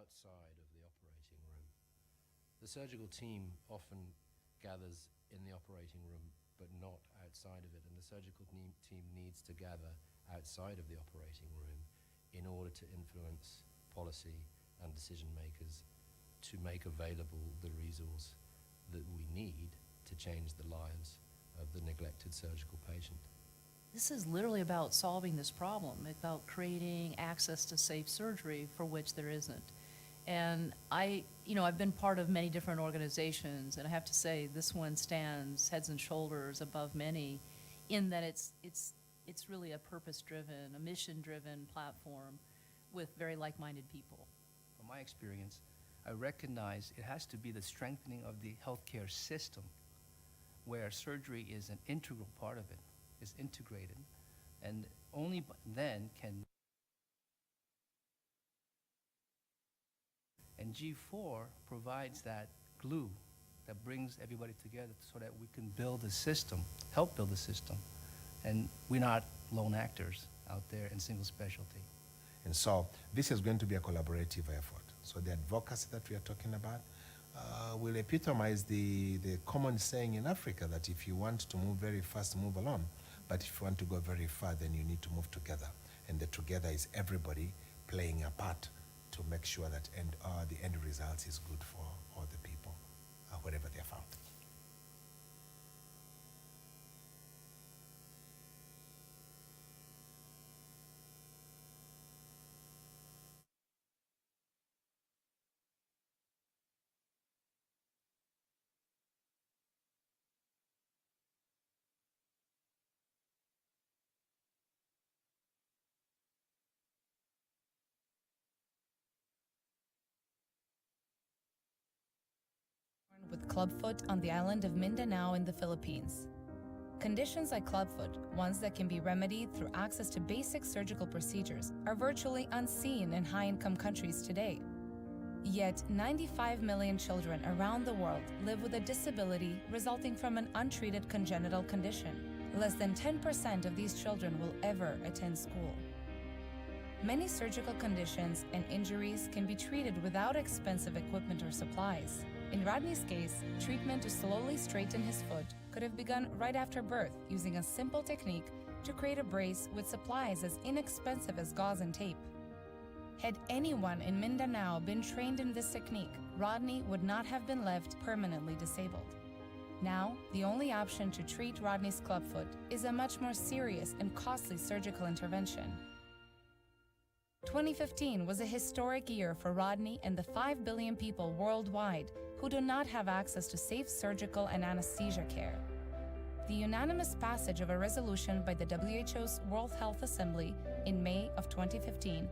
outside of the operating room. The surgical team often gathers in the operating room, but not outside of it, and the surgical team needs to gather outside of the operating room in order to influence policy and decision makers to make available the resource that we need to change the lives of the neglected surgical patient. This is literally about solving this problem, about creating access to safe surgery for which there isn't. And I've been part of many different organizations, and I have to say this one stands heads and shoulders above many in that it's really a purpose-driven, a mission-driven platform with very like-minded people. From my experience, I recognize it has to be the strengthening of the healthcare system where surgery is an integral part of it, is integrated, and only then can. And G4 provides that glue that brings everybody together so that we can build a system, help build a system. And we're not lone actors out there in single specialty. And so this is going to be a collaborative effort. So the advocacy that we are talking about will epitomize the common saying in Africa that if you want to move very fast, move alone. But if you want to go very far, then you need to move together. And the together is everybody playing a part to make sure that the end result is good for all the people, wherever they are found. With clubfoot on the island of Mindanao in the Philippines. Conditions like clubfoot, ones that can be remedied through access to basic surgical procedures, are virtually unseen in high-income countries today. Yet, 95 million children around the world live with a disability resulting from an untreated congenital condition. Less than 10% of these children will ever attend school. Many surgical conditions and injuries can be treated without expensive equipment or supplies. In Rodney's case, treatment to slowly straighten his foot could have begun right after birth using a simple technique to create a brace with supplies as inexpensive as gauze and tape. Had anyone in Mindanao been trained in this technique, Rodney would not have been left permanently disabled. Now, the only option to treat Rodney's clubfoot is a much more serious and costly surgical intervention. 2015 was a historic year for Rodney and the 5 billion people worldwide who do not have access to safe surgical and anesthesia care. The unanimous passage of a resolution by the WHO's World Health Assembly in May of 2015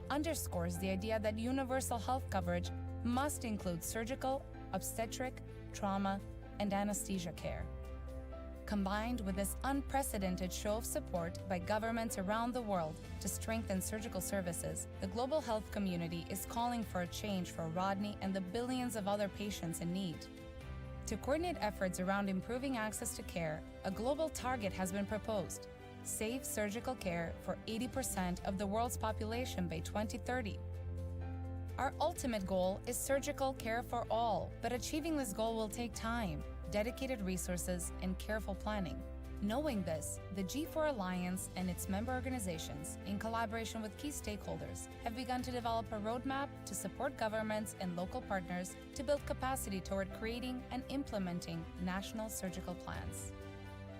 underscores the idea that universal health coverage must include surgical, obstetric, trauma, and anesthesia care. Combined with this unprecedented show of support by governments around the world to strengthen surgical services, the global health community is calling for a change for Rodney and the billions of other patients in need. To coordinate efforts around improving access to care, a global target has been proposed: safe surgical care for 80% of the world's population by 2030. Our ultimate goal is surgical care for all, but achieving this goal will take time, dedicated resources, and careful planning. Knowing this, the G4 Alliance and its member organizations, in collaboration with key stakeholders, have begun to develop a roadmap to support governments and local partners to build capacity toward creating and implementing national surgical plans.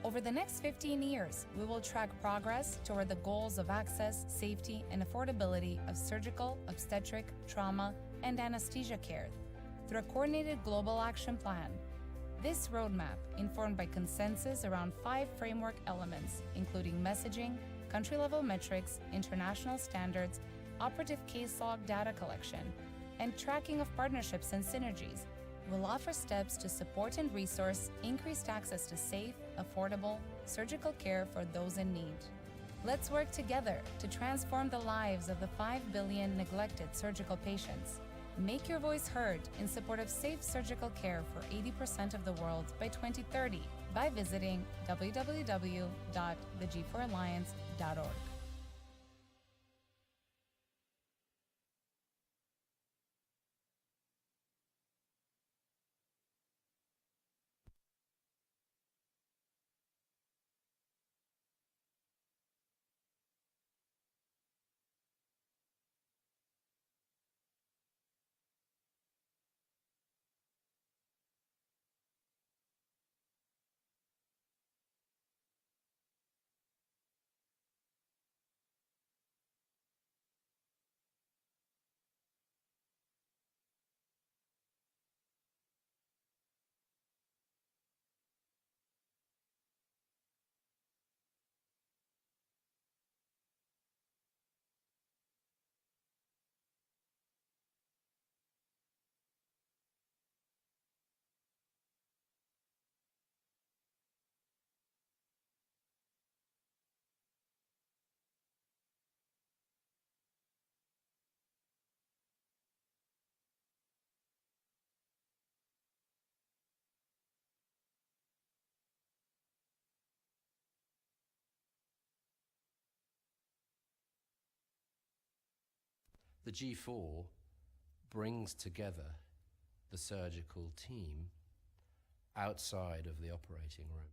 Over the next 15 years, we will track progress toward the goals of access, safety, and affordability of surgical, obstetric, trauma, and anesthesia care through a coordinated global action plan. This roadmap, informed by consensus around 5 framework elements, including messaging, country-level metrics, international standards, operative case log data collection, and tracking of partnerships and synergies, will offer steps to support and resource increased access to safe, affordable surgical care for those in need. Let's work together to transform the lives of the 5 billion neglected surgical patients. Make your voice heard in support of safe surgical care for 80% of the world by 2030 by visiting www.theg4alliance.org. The G4 brings together the surgical team outside of the operating room.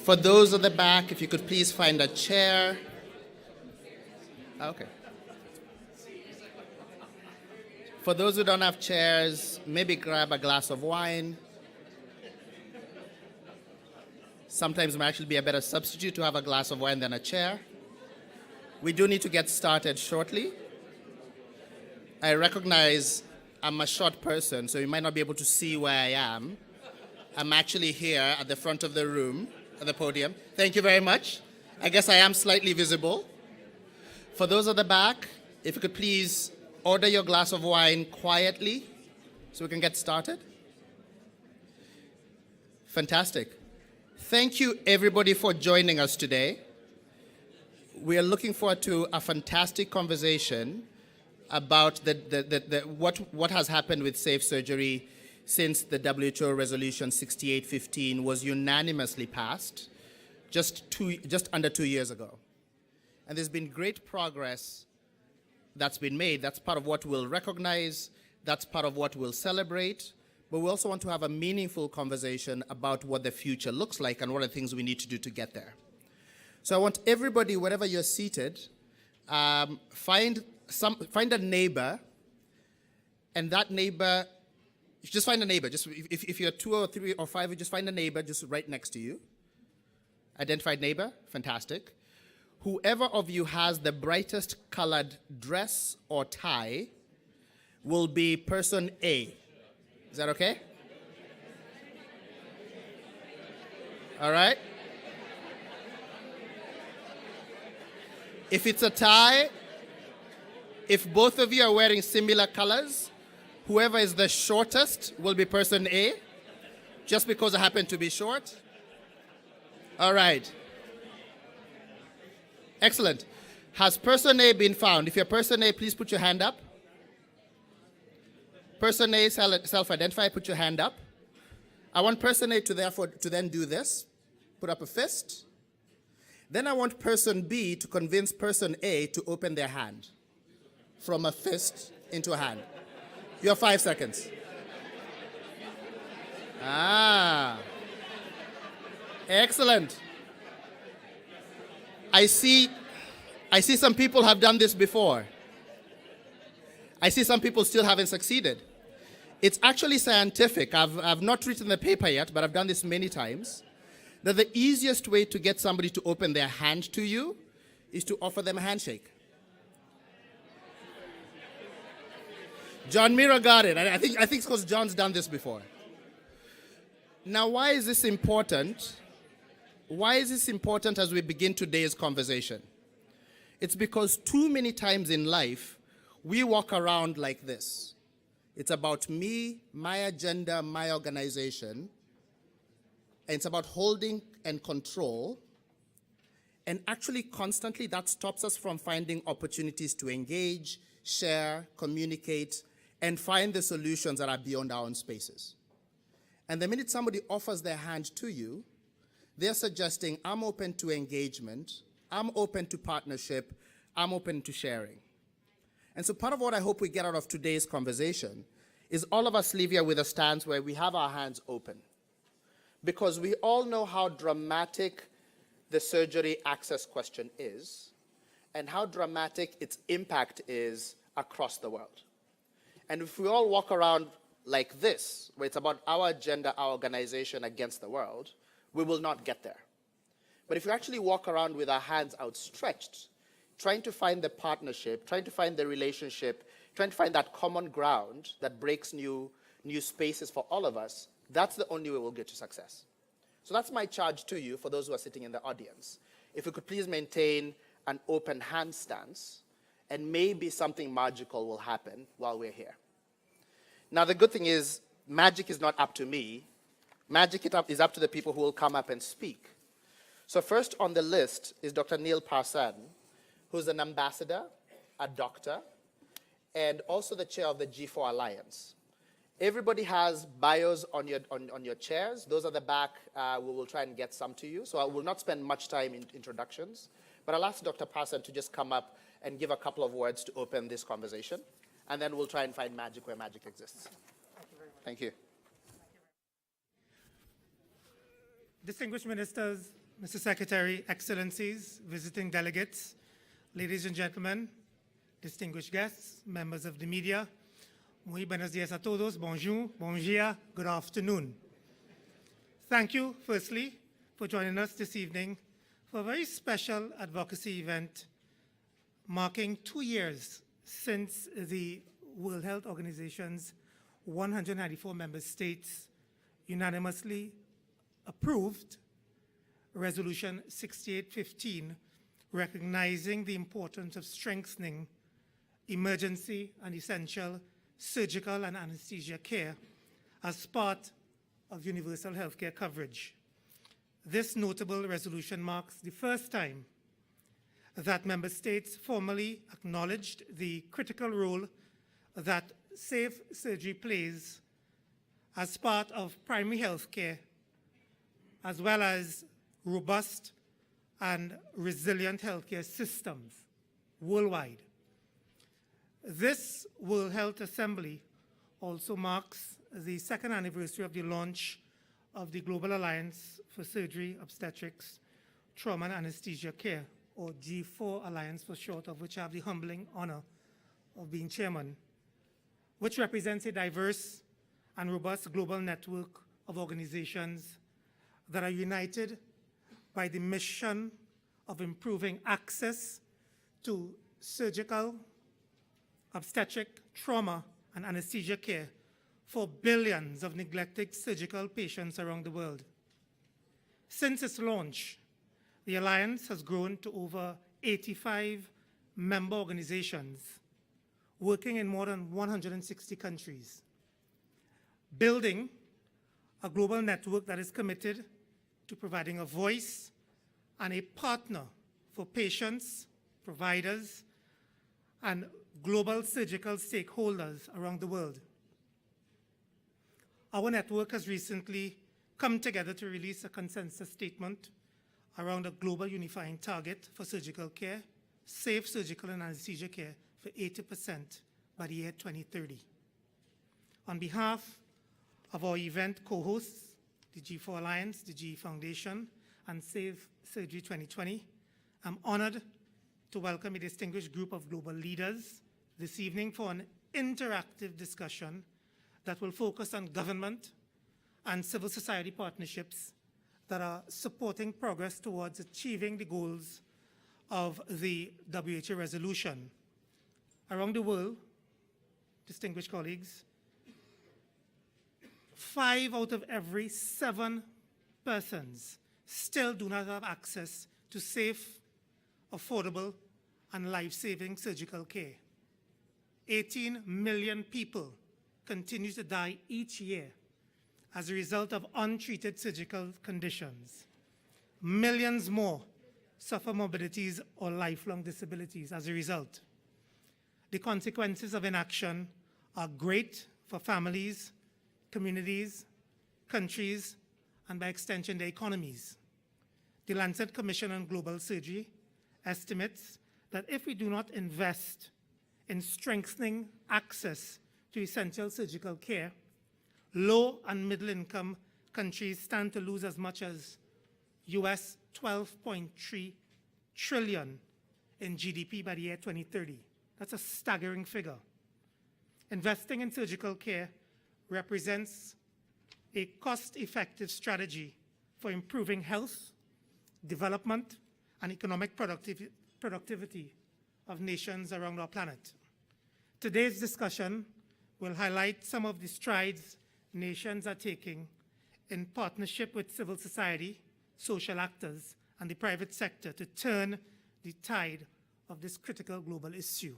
For those at the back, if you could please find a chair. Okay. For those who don't have chairs, maybe grab a glass of wine. Sometimes it might actually be a better substitute to have a glass of wine than a chair. We do need to get started shortly. I recognize I'm a short person, so you might not be able to see where I am. I'm actually here at the front of the room, at the podium. Thank you very much. I guess I am slightly visible. For those at the back, if you could please order your glass of wine quietly so we can get started. Fantastic. Thank you, everybody, for joining us today. We are looking forward to a fantastic conversation about what has happened with safe surgery since the WHO Resolution 6815 was unanimously passed just under 2 years ago. And there's been great progress that's been made. That's part of what we'll recognize. That's part of what we'll celebrate. But we also want to have a meaningful conversation about what the future looks like and what are the things we need to do to get there. So I want everybody, wherever you're seated, find a neighbor, and that neighbor, just find a neighbor. Just if you're 2 or 3 or 5, you just find a neighbor just right next to you. Identified neighbor, fantastic. Whoever of you has the brightest colored dress or tie will be person A. Is that okay? All right. If it's a tie, if both of you are wearing similar colors, whoever is the shortest will be person A, just because I happen to be short. All right. Excellent. Has person A been found? If you're person A, please put your hand up. Person A, self-identify, put your hand up. I want person A to then do this. Put up a fist. Then I want person B to convince person A to open their hand. From a fist into a hand. You have 5 seconds. Excellent. I see some people have done this before. I see some people still haven't succeeded. It's actually scientific. I've not written the paper yet, but I've done this many times. That the easiest way to get somebody to open their hand to you is to offer them a handshake. John Mira got it. I think it's because John's done this before. Now, why is this important? Why is this important as we begin today's conversation? It's because too many times in life, we walk around like this. It's about me, my agenda, my organization. And it's about holding and control. And actually, constantly, that stops us from finding opportunities to engage, share, communicate, and find the solutions that are beyond our own spaces. And the minute somebody offers their hand to you, they're suggesting, I'm open to engagement, I'm open to partnership, I'm open to sharing. And so part of what I hope we get out of today's conversation is all of us leave here with a stance where we have our hands open. Because we all know how dramatic the surgery access question is and how dramatic its impact is across the world. And if we all walk around like this, where it's about our agenda, our organization against the world, we will not get there. But if we actually walk around with our hands outstretched, trying to find the partnership, trying to find the relationship, trying to find that common ground that breaks new spaces for all of us, that's the only way we'll get to success. So that's my charge to you, for those who are sitting in the audience. If we could please maintain an open hand stance, and maybe something magical will happen while we're here. Now, the good thing is, magic is not up to me. Magic is up to the people who will come up and speak. So first on the list is Dr. Neil Parsan, who's an ambassador, a doctor, and also the chair of the G4 Alliance. Everybody has bios on your chairs. Those at the back, we will try and get some to you. So I will not spend much time in introductions, but I'll ask Dr. Parsan to just come up and give a couple of words to open this conversation, and then we'll try and find magic where magic exists. Thank you very much. Thank you. Distinguished ministers, Mr. Secretary, Excellencies, visiting delegates, ladies and gentlemen, distinguished guests, members of the media, muy buenos días a todos, bonjour, bon dia, good afternoon. Thank you, firstly, for joining us this evening for a very special advocacy event marking 2 years since the World Health Organization's 194 member states unanimously approved Resolution 6815, recognizing the importance of strengthening emergency and essential surgical and anesthesia care as part of universal healthcare coverage. This notable resolution marks the first time that member states formally acknowledged the critical role that safe surgery plays as part of primary health care, as well as robust and resilient healthcare systems worldwide. This World Health Assembly also marks the second anniversary of the launch of the Global Alliance for Surgery, Obstetrics, Trauma and Anesthesia Care, or G4 Alliance for short, of which I have the humbling honor of being chairman, which represents a diverse and robust global network of organizations that are united by the mission of improving access to surgical, obstetric, trauma, and anesthesia care for billions of neglected surgical patients around the world. Since its launch, the Alliance has grown to over 85 member organizations working in more than 160 countries, building a global network that is committed to providing a voice and a partner for patients, providers, and global surgical stakeholders around the world. Our network has recently come together to release a consensus statement around a global unifying target for surgical care, safe surgical and anesthesia care for 80% by the year 2030. On behalf of our event co-hosts, the G4 Alliance, the GE Foundation, and Save Surgery 2020, I'm honored to welcome a distinguished group of global leaders this evening for an interactive discussion that will focus on government and civil society partnerships that are supporting progress towards achieving the goals of the WHO resolution. Around the world, distinguished colleagues, 5 out of every 7 persons still do not have access to safe, affordable, and life-saving surgical care. 18 million people continue to die each year as a result of untreated surgical conditions. Millions more suffer morbidities or lifelong disabilities as a result. The consequences of inaction are great for families, communities, countries, and by extension, their economies. The Lancet Commission on Global Surgery estimates that if we do not invest in strengthening access to essential surgical care, low and middle income countries stand to lose as much as US 12.3 trillion in GDP by the year 2030. That's a staggering figure. Investing in surgical care represents a cost-effective strategy for improving health, development, and economic productivity of nations around our planet. Today's discussion will highlight some of the strides nations are taking in partnership with civil society, social actors, and the private sector to turn the tide of this critical global issue.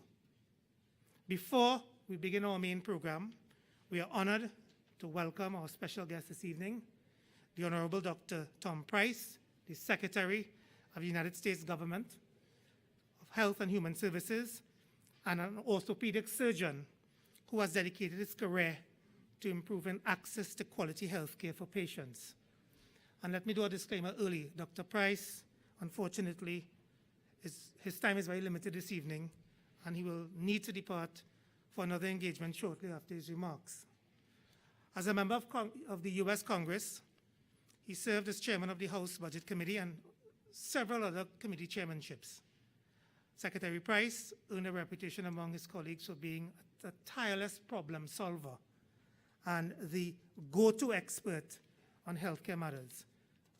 Before we begin our main program, we are honored to welcome our special guest this evening, the Honorable Dr. Tom Price, the Secretary of the United States Government of Health and Human Services, and an orthopedic surgeon who has dedicated his career to improving access to quality health care for patients. And let me do a disclaimer early. Dr. Price, unfortunately, his time is very limited this evening, and he will need to depart for another engagement shortly after his remarks. As a member of the US Congress, He served as chairman of the House Budget Committee and several other committee chairmanships. Secretary Price earned a reputation among his colleagues for being a tireless problem solver and the go-to expert on healthcare matters.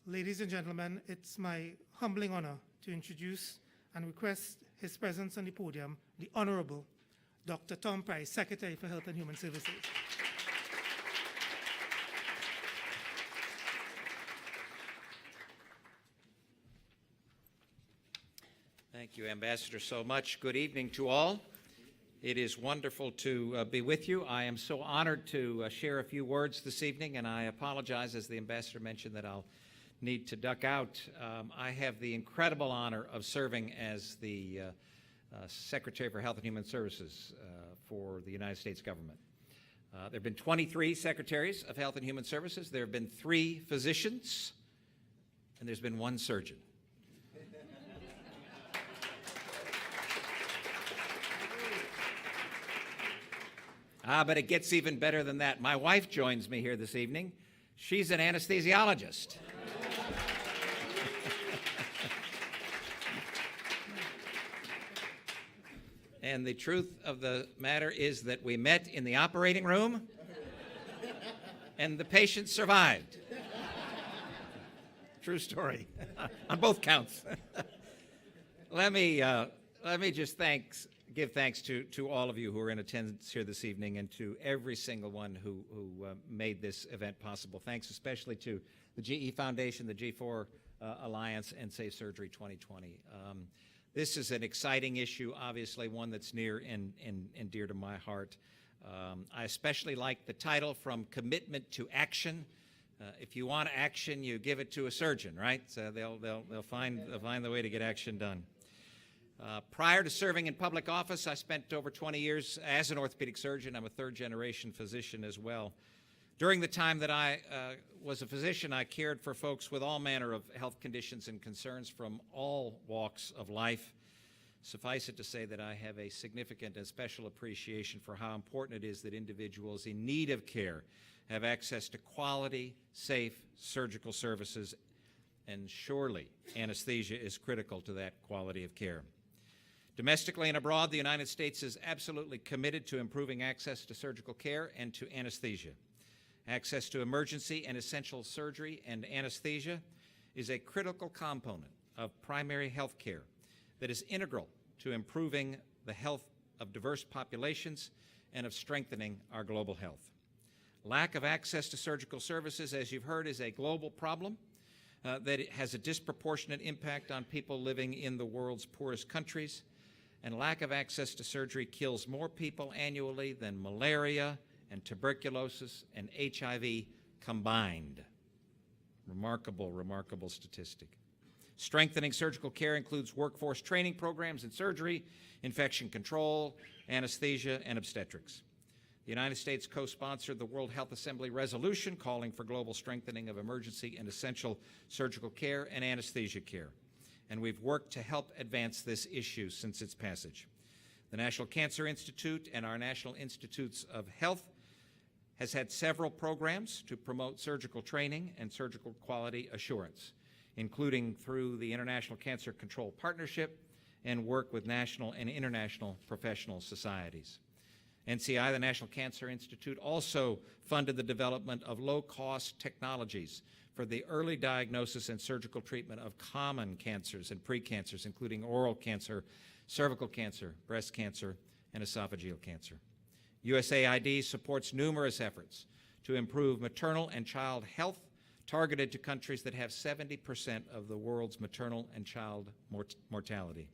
Ladies and gentlemen, it's my humbling honor to introduce and request his presence on the podium, the Honorable Dr. Tom Price, Secretary for Health and Human Services. Thank you, Ambassador, so much. Good evening to all. It is wonderful to be with you. I am so honored to share a few words this evening, and I apologize, as the Ambassador mentioned, that I'll need to duck out. I have the incredible honor of serving as the Secretary for Health and Human Services for the United States government. There have been 23 Secretaries of Health and Human Services. There have been 3 physicians, and there's been 1 surgeon. But it gets even better than that. My wife joins me here this evening. She's an anesthesiologist. And the truth of the matter is that we met in the operating room, and the patient survived. True story, on both counts. Let me just give thanks to all of you who are in attendance here this evening, and to every single one who made this event possible. Thanks especially to the GE Foundation, the G4 Alliance, and Safe Surgery 2020. This is an exciting issue, obviously one that's near and dear to my heart. I especially like the title, From Commitment to Action. If you want action, you give it to a surgeon, right? So they'll find the way to get action done. Prior to serving in public office, I spent over 20 years as an orthopedic surgeon. I'm a third-generation physician as well. During the time that I was a physician, I cared for folks with all manner of health conditions and concerns from all walks of life. Suffice it to say that I have a significant and special appreciation for how important it is that individuals in need of care have access to quality, safe surgical services, and surely anesthesia is critical to that quality of care. Domestically and abroad, the United States is absolutely committed to improving access to surgical care and to anesthesia. Access to emergency and essential surgery and anesthesia is a critical component of primary health care that is integral to improving the health of diverse populations and of strengthening our global health. Lack of access to surgical services, as you've heard, is a global problem that it has a disproportionate impact on people living in the world's poorest countries, and lack of access to surgery kills more people annually than malaria and tuberculosis and HIV combined. Remarkable, remarkable statistic. Strengthening surgical care includes workforce training programs in surgery, infection control, anesthesia, and obstetrics. The United States co-sponsored the World Health Assembly resolution calling for global strengthening of emergency and essential surgical care and anesthesia care, and we've worked to help advance this issue since its passage. The National Cancer Institute and our National Institutes of Health has had several programs to promote surgical training and surgical quality assurance, including through the International Cancer Control Partnership and work with national and international professional societies. NCI, the National Cancer Institute, also funded the development of low-cost technologies for the early diagnosis and surgical treatment of common cancers and precancers, including oral cancer, cervical cancer, breast cancer, and esophageal cancer. USAID supports numerous efforts to improve maternal and child health targeted to countries that have 70% of the world's maternal and child mortality.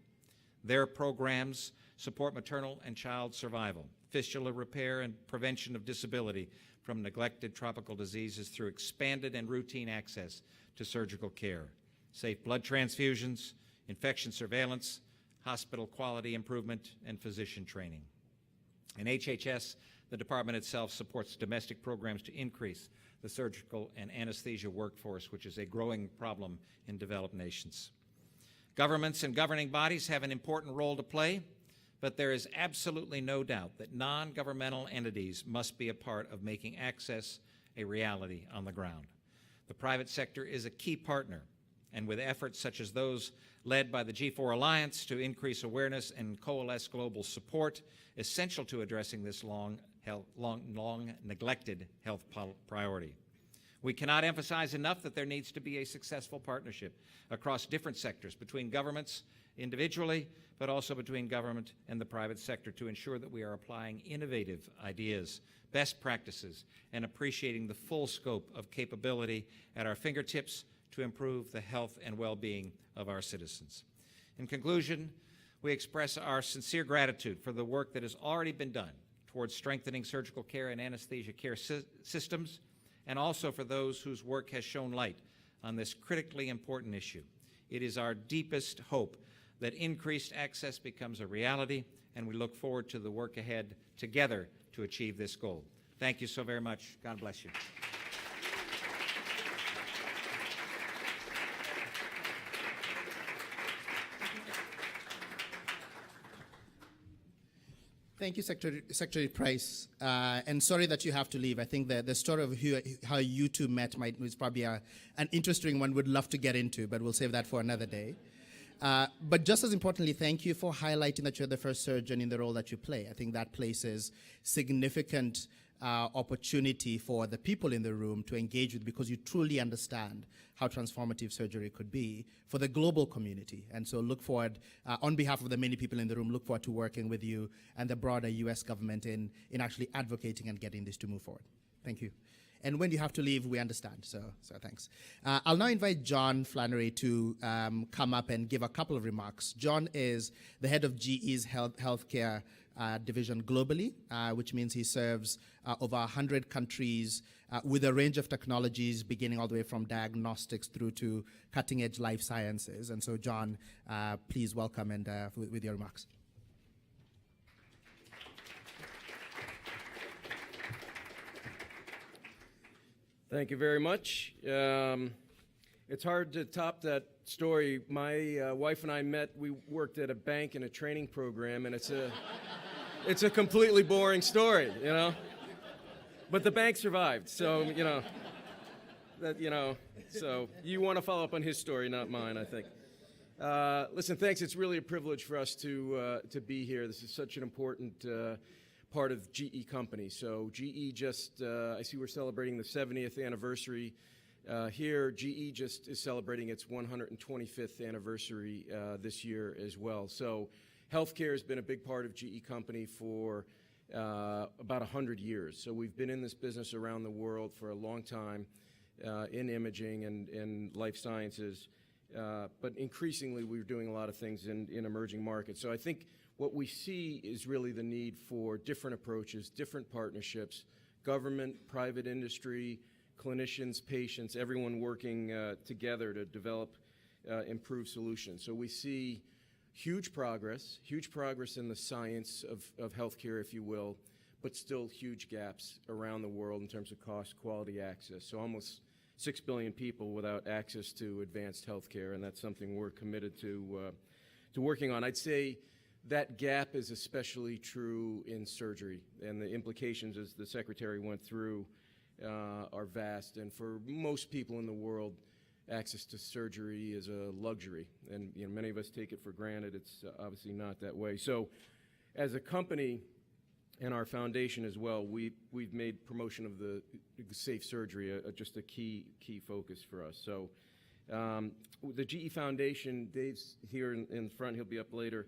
Their programs support maternal and child survival, fistula repair, and prevention of disability from neglected tropical diseases through expanded and routine access to surgical care, safe blood transfusions, infection surveillance, hospital quality improvement, and physician training. In HHS, the department itself supports domestic programs to increase the surgical and anesthesia workforce, which is a growing problem in developed nations. Governments and governing bodies have an important role to play, but there is absolutely no doubt that non-governmental entities must be a part of making access a reality on the ground. The private sector is a key partner, and with efforts such as those led by the G4 Alliance to increase awareness and coalesce global support, essential to addressing this long neglected health priority. We cannot emphasize enough that there needs to be a successful partnership across different sectors, between governments individually, but also between government and the private sector, to ensure that we are applying innovative ideas, best practices, and appreciating the full scope of capability at our fingertips to improve the health and well-being of our citizens. In conclusion, we express our sincere gratitude for the work that has already been done towards strengthening surgical care and anesthesia care systems, and also for those whose work has shown light on this critically important issue. It is our deepest hope that increased access becomes a reality, and we look forward to the work ahead together to achieve this goal. Thank you so very much. God bless you. Thank you, Secretary Price. And sorry that you have to leave. I think the story of how you two met was probably an interesting one we'd love to get into, but we'll save that for another day. But just as importantly, thank you for highlighting that you're the first surgeon in the role that you play. I think that places significant opportunity for the people in the room to engage with, because you truly understand how transformative surgery could be for the global community. And so look forward, on behalf of the many people in the room, look forward to working with you and the broader US government in actually advocating and getting this to move forward. Thank you. And when you have to leave, we understand, so thanks. I'll now invite John Flannery to come up and give a couple of remarks. John is the head of GE's healthcare division globally, which means he serves over 100 countries with a range of technologies, beginning all the way from diagnostics through to cutting-edge life sciences. And so, John, please welcome and with your remarks. Thank you very much. It's hard to top that story. My wife and I met. We worked at a bank in a training program, and it's a completely boring story, you know. But the bank survived, so So you want to follow up on his story, not mine, I think. Listen, thanks. It's really a privilege for us to be here. This is such an important part of GE company. So GE just, I see we're celebrating the 70th anniversary here. GE just is celebrating its 125th anniversary this year as well. So healthcare has been a big part of GE company for about 100 years. So we've been in this business around the world for a long time in imaging and life sciences. But increasingly, we're doing a lot of things in emerging markets. So I think what we see is really the need for different approaches, different partnerships, government, private industry, clinicians, patients, everyone working together to develop improved solutions. So we see huge progress in the science of healthcare, if you will, but still huge gaps around the world in terms of cost, quality, access. So almost 6 billion people without access to advanced healthcare, and that's something we're committed to working on. I'd say that gap is especially true in surgery, and the implications, as the Secretary went through, are vast. And for most people in the world, access to surgery is a luxury, and many of us take it for granted. It's obviously not that way. So as a company, and our foundation as well, we've made promotion of the safe surgery just a key focus for us. So the GE Foundation, Dave's here in front, he'll be up later.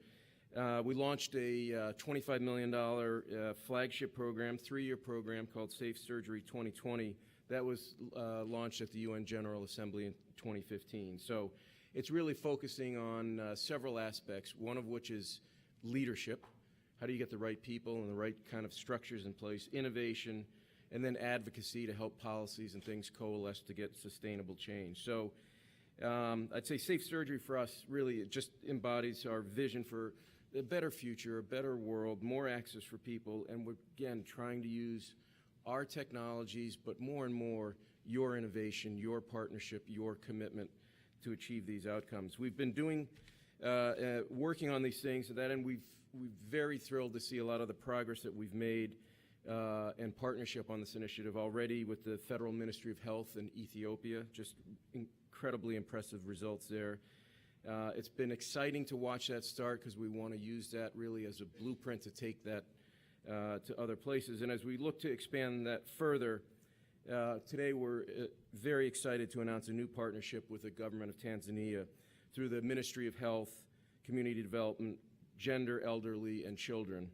We launched a $25 million flagship program, 3-year program called Safe Surgery 2020. That was launched at the UN General Assembly in 2015. So it's really focusing on several aspects, one of which is leadership. How do you get the right people and the right kind of structures in place, innovation, and then advocacy to help policies and things coalesce to get sustainable change. So I'd say safe surgery for us really it just embodies our vision for a better future, a better world, more access for people, and we're, again, trying to use our technologies, but more and more your innovation, your partnership, your commitment to achieve these outcomes. We've been doing, working on these things, to that end we're very thrilled to see a lot of the progress that we've made and partnership on this initiative already with the Federal Ministry of Health in Ethiopia. Just incredibly impressive results there. It's been exciting to watch that start because we want to use that really as a blueprint to take that to other places. And as we look to expand that further, today we're very excited to announce a new partnership with the government of Tanzania through the Ministry of Health, Community Development, Gender, Elderly, and Children,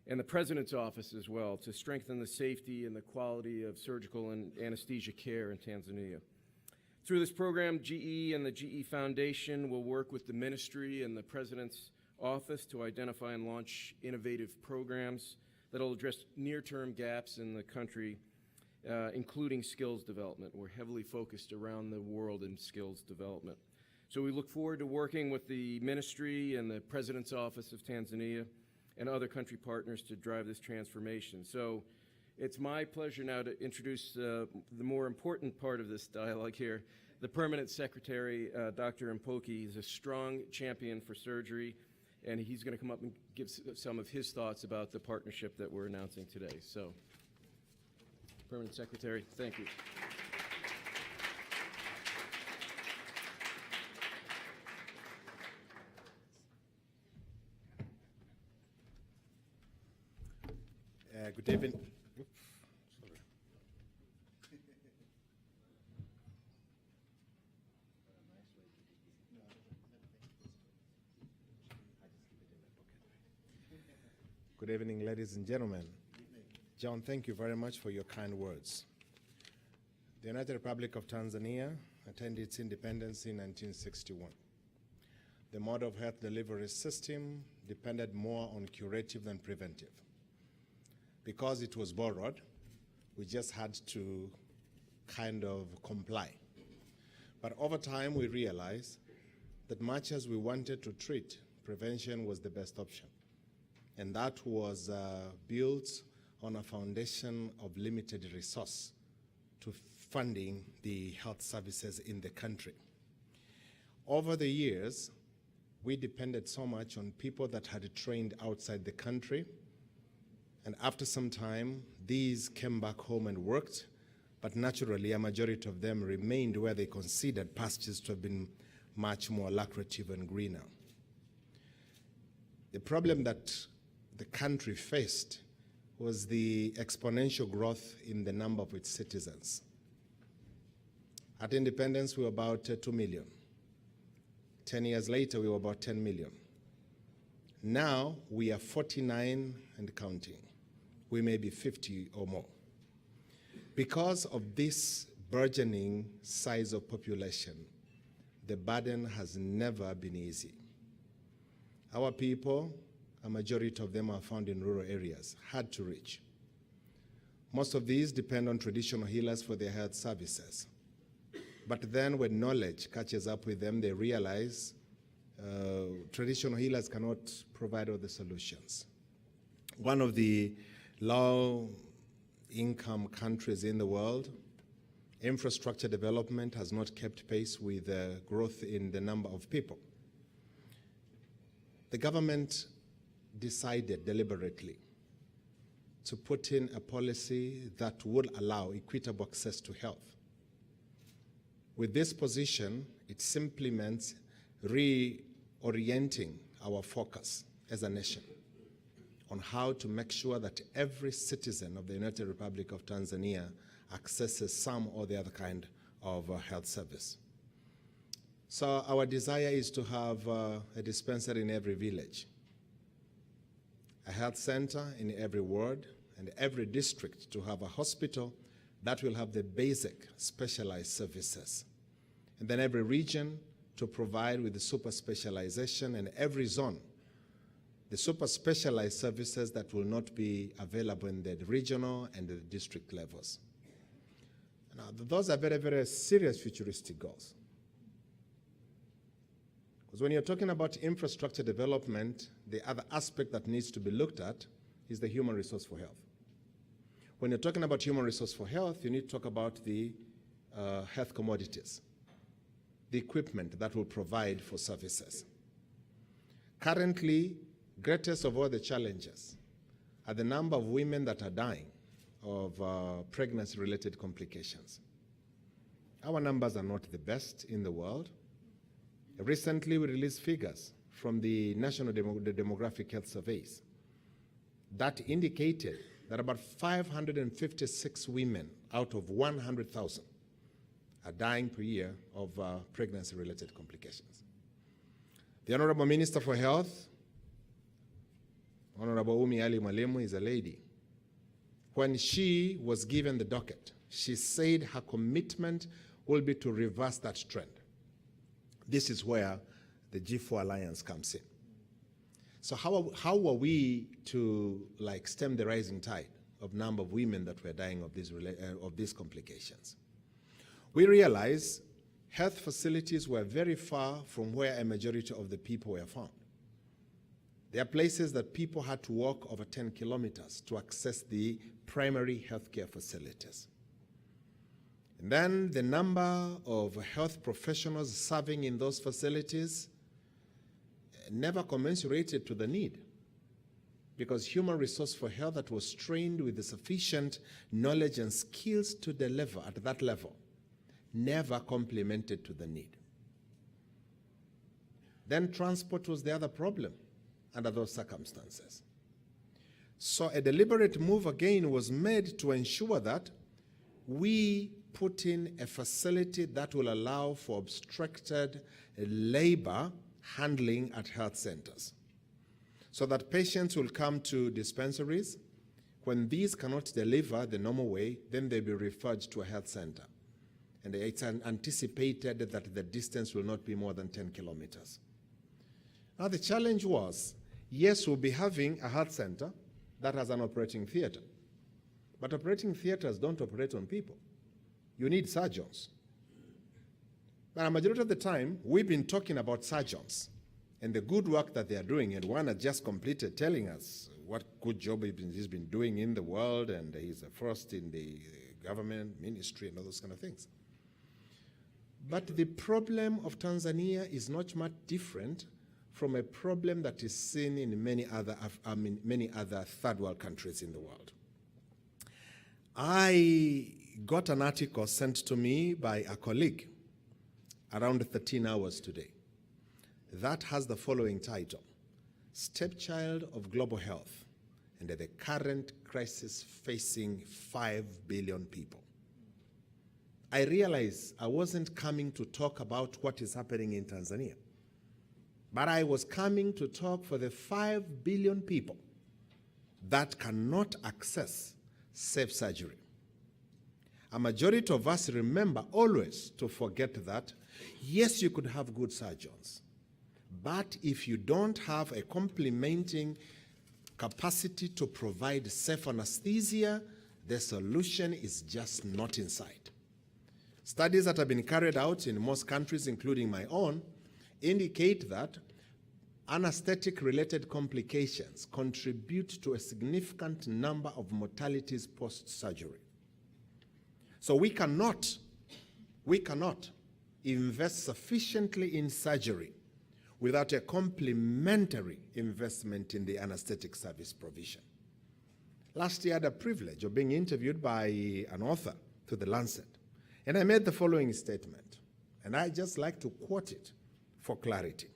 and the President's Office as well, to strengthen the safety and the quality of surgical and anesthesia care in Tanzania. Through this program, GE and the GE Foundation will work with the ministry and the President's Office to identify and launch innovative programs that will address near-term gaps in the country, including skills development. We're heavily focused around the world in skills development. So we look forward to working with the ministry and the President's Office of Tanzania and other country partners to drive this transformation. So it's my pleasure now to introduce the more important part of this dialogue here. The Permanent Secretary, Dr. Mpoki, is a strong champion for surgery, and he's going to come up and give some of his thoughts about the partnership that we're announcing today. So, Permanent Secretary, thank you. Good evening. Oops, sorry. Good evening, ladies and gentlemen. John, thank you very much for your kind words. The United Republic of Tanzania attained its independence in 1961. The model of health delivery system depended more on curative than preventive. Because it was borrowed, we just had to kind of comply. But over time, we realized that much as we wanted to treat, prevention was the best option. And that was built on a foundation of limited resource to funding the health services in the country. Over the years, we depended so much on people that had trained outside the country. And after some time, these came back home and worked, but naturally a majority of them remained where they considered pastures to have been much more lucrative and greener. The problem that the country faced was the exponential growth in the number of its citizens. At independence, we were about 2 million. 10 years later, we were about 10 million. Now, we are 49 and counting. We may be 50 or more. Because of this burgeoning size of population, the burden has never been easy. Our people, a majority of them are found in rural areas, hard to reach. Most of these depend on traditional healers for their health services. But then when knowledge catches up with them, they realize traditional healers cannot provide all the solutions. One of the low-income countries in the world, infrastructure development has not kept pace with the growth in the number of people. The government decided deliberately to put in a policy that would allow equitable access to health. With this position, it simply meant reorienting our focus as a nation on how to make sure that every citizen of the United Republic of Tanzania accesses some or the other kind of health service. So our desire is to have a dispensary in every village, a health center in every ward, and every district to have a hospital that will have the basic specialized services. And then every region to provide with the super specialization, and every zone the super specialized services that will not be available in the regional and the district levels. Now, those are very, very serious futuristic goals. Because when you're talking about infrastructure development, the other aspect that needs to be looked at is the human resource for health. When you're talking about human resource for health, you need to talk about the health commodities, the equipment that will provide for services. Currently, greatest of all the challenges at the number of women that are dying of pregnancy-related complications. Our numbers are not the best in the world. Recently, we released figures from the National Demographic Health Surveys that indicated that about 556 women out of 100,000 are dying per year of pregnancy-related complications. The Honorable Minister for Health, Honorable Umi Ali Mwalimu, is a lady. When she was given the docket, she said her commitment will be to reverse that trend. This is where the G4 Alliance comes in. So how are we to stem the rising tide of number of women that were dying of these complications? We realize health facilities were very far from where a majority of the people were found. There are places that people had to walk over 10 kilometers to access the primary healthcare facilities. And then the number of health professionals serving in those facilities never commensurated to the need, because human resource for health that was trained with the sufficient knowledge and skills to deliver at that level never complemented to the need. Then transport was the other problem under those circumstances. So a deliberate move again was made to ensure that we put in a facility that will allow for obstructed labor handling at health centers, so that patients will come to dispensaries. When these cannot deliver the normal way, then they'll be referred to a health center. And it's anticipated that the distance will not be more than 10 kilometers. Now the challenge was, yes, we'll be having a health center that has an operating theater, but operating theaters don't operate on people. You need surgeons. But a majority of the time, we've been talking about surgeons and the good work that they are doing, and one has just completed telling us what good job he's been doing in the world, and he's the first in the government, ministry, and all those kind of things. But the problem of Tanzania is not much different from a problem that is seen in many other third world countries in the world. I got an article sent to me by a colleague around 13 hours today that has the following title: Stepchild of Global Health and the current crisis facing 5 billion people. I realized I wasn't coming to talk about what is happening in Tanzania, but I was coming to talk for the 5 billion people that cannot access safe surgery. A majority of us remember always to forget that, yes, you could have good surgeons, but if you don't have a complementing capacity to provide safe anesthesia, the solution is just not in sight. Studies that have been carried out in most countries, including my own, indicate that anesthetic-related complications contribute to a significant number of mortalities post-surgery. So we cannot invest sufficiently in surgery without a complementary investment in the anesthetic service provision. Last year I had the privilege of being interviewed by an author to The Lancet, and I made the following statement, and I just like to quote it for clarity.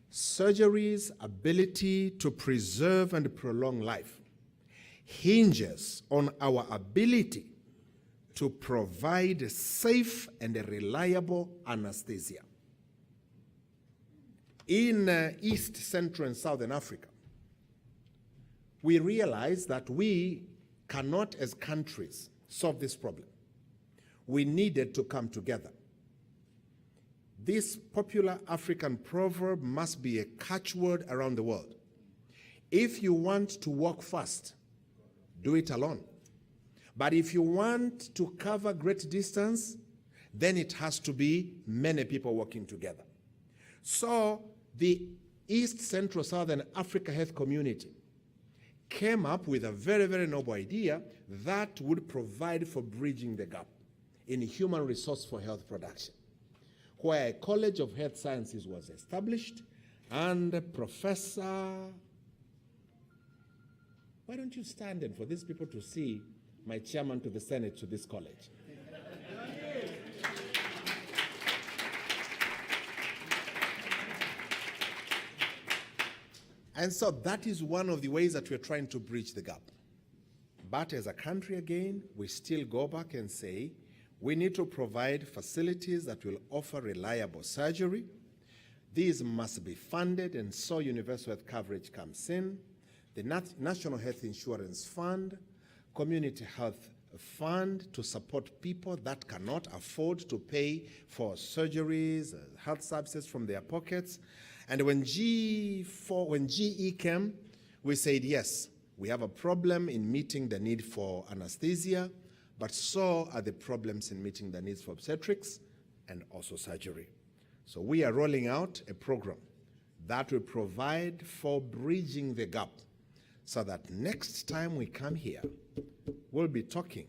Surgery's ability to preserve and prolong life hinges on our ability to provide safe and reliable anesthesia. In East, Central, and Southern Africa, we realize that we cannot, as countries, solve this problem. We needed to come together. This popular African proverb must be a catchword around the world. If you want to walk fast, do it alone. But if you want to cover great distance, then it has to be many people working together. So the East Central Southern Africa Health Community came up with a very, very noble idea that would provide for bridging the gap in human resource for health production, where a College of Health Sciences was established, and Professor Why don't you stand and for these people to see my chairman to the Senate to this college? And so that is one of the ways that we're trying to bridge the gap. But as a country, again, we still go back and say, we need to provide facilities that will offer reliable surgery. These must be funded, and so universal health coverage comes in. The National Health Insurance Fund, Community Health Fund to support people that cannot afford to pay for surgeries, health services from their pockets. And when GE came, we said, yes, we have a problem in meeting the need for anesthesia, but so are the problems in meeting the needs for obstetrics and also surgery. So we are rolling out a program that will provide for bridging the gap so that next time we come here, we'll be talking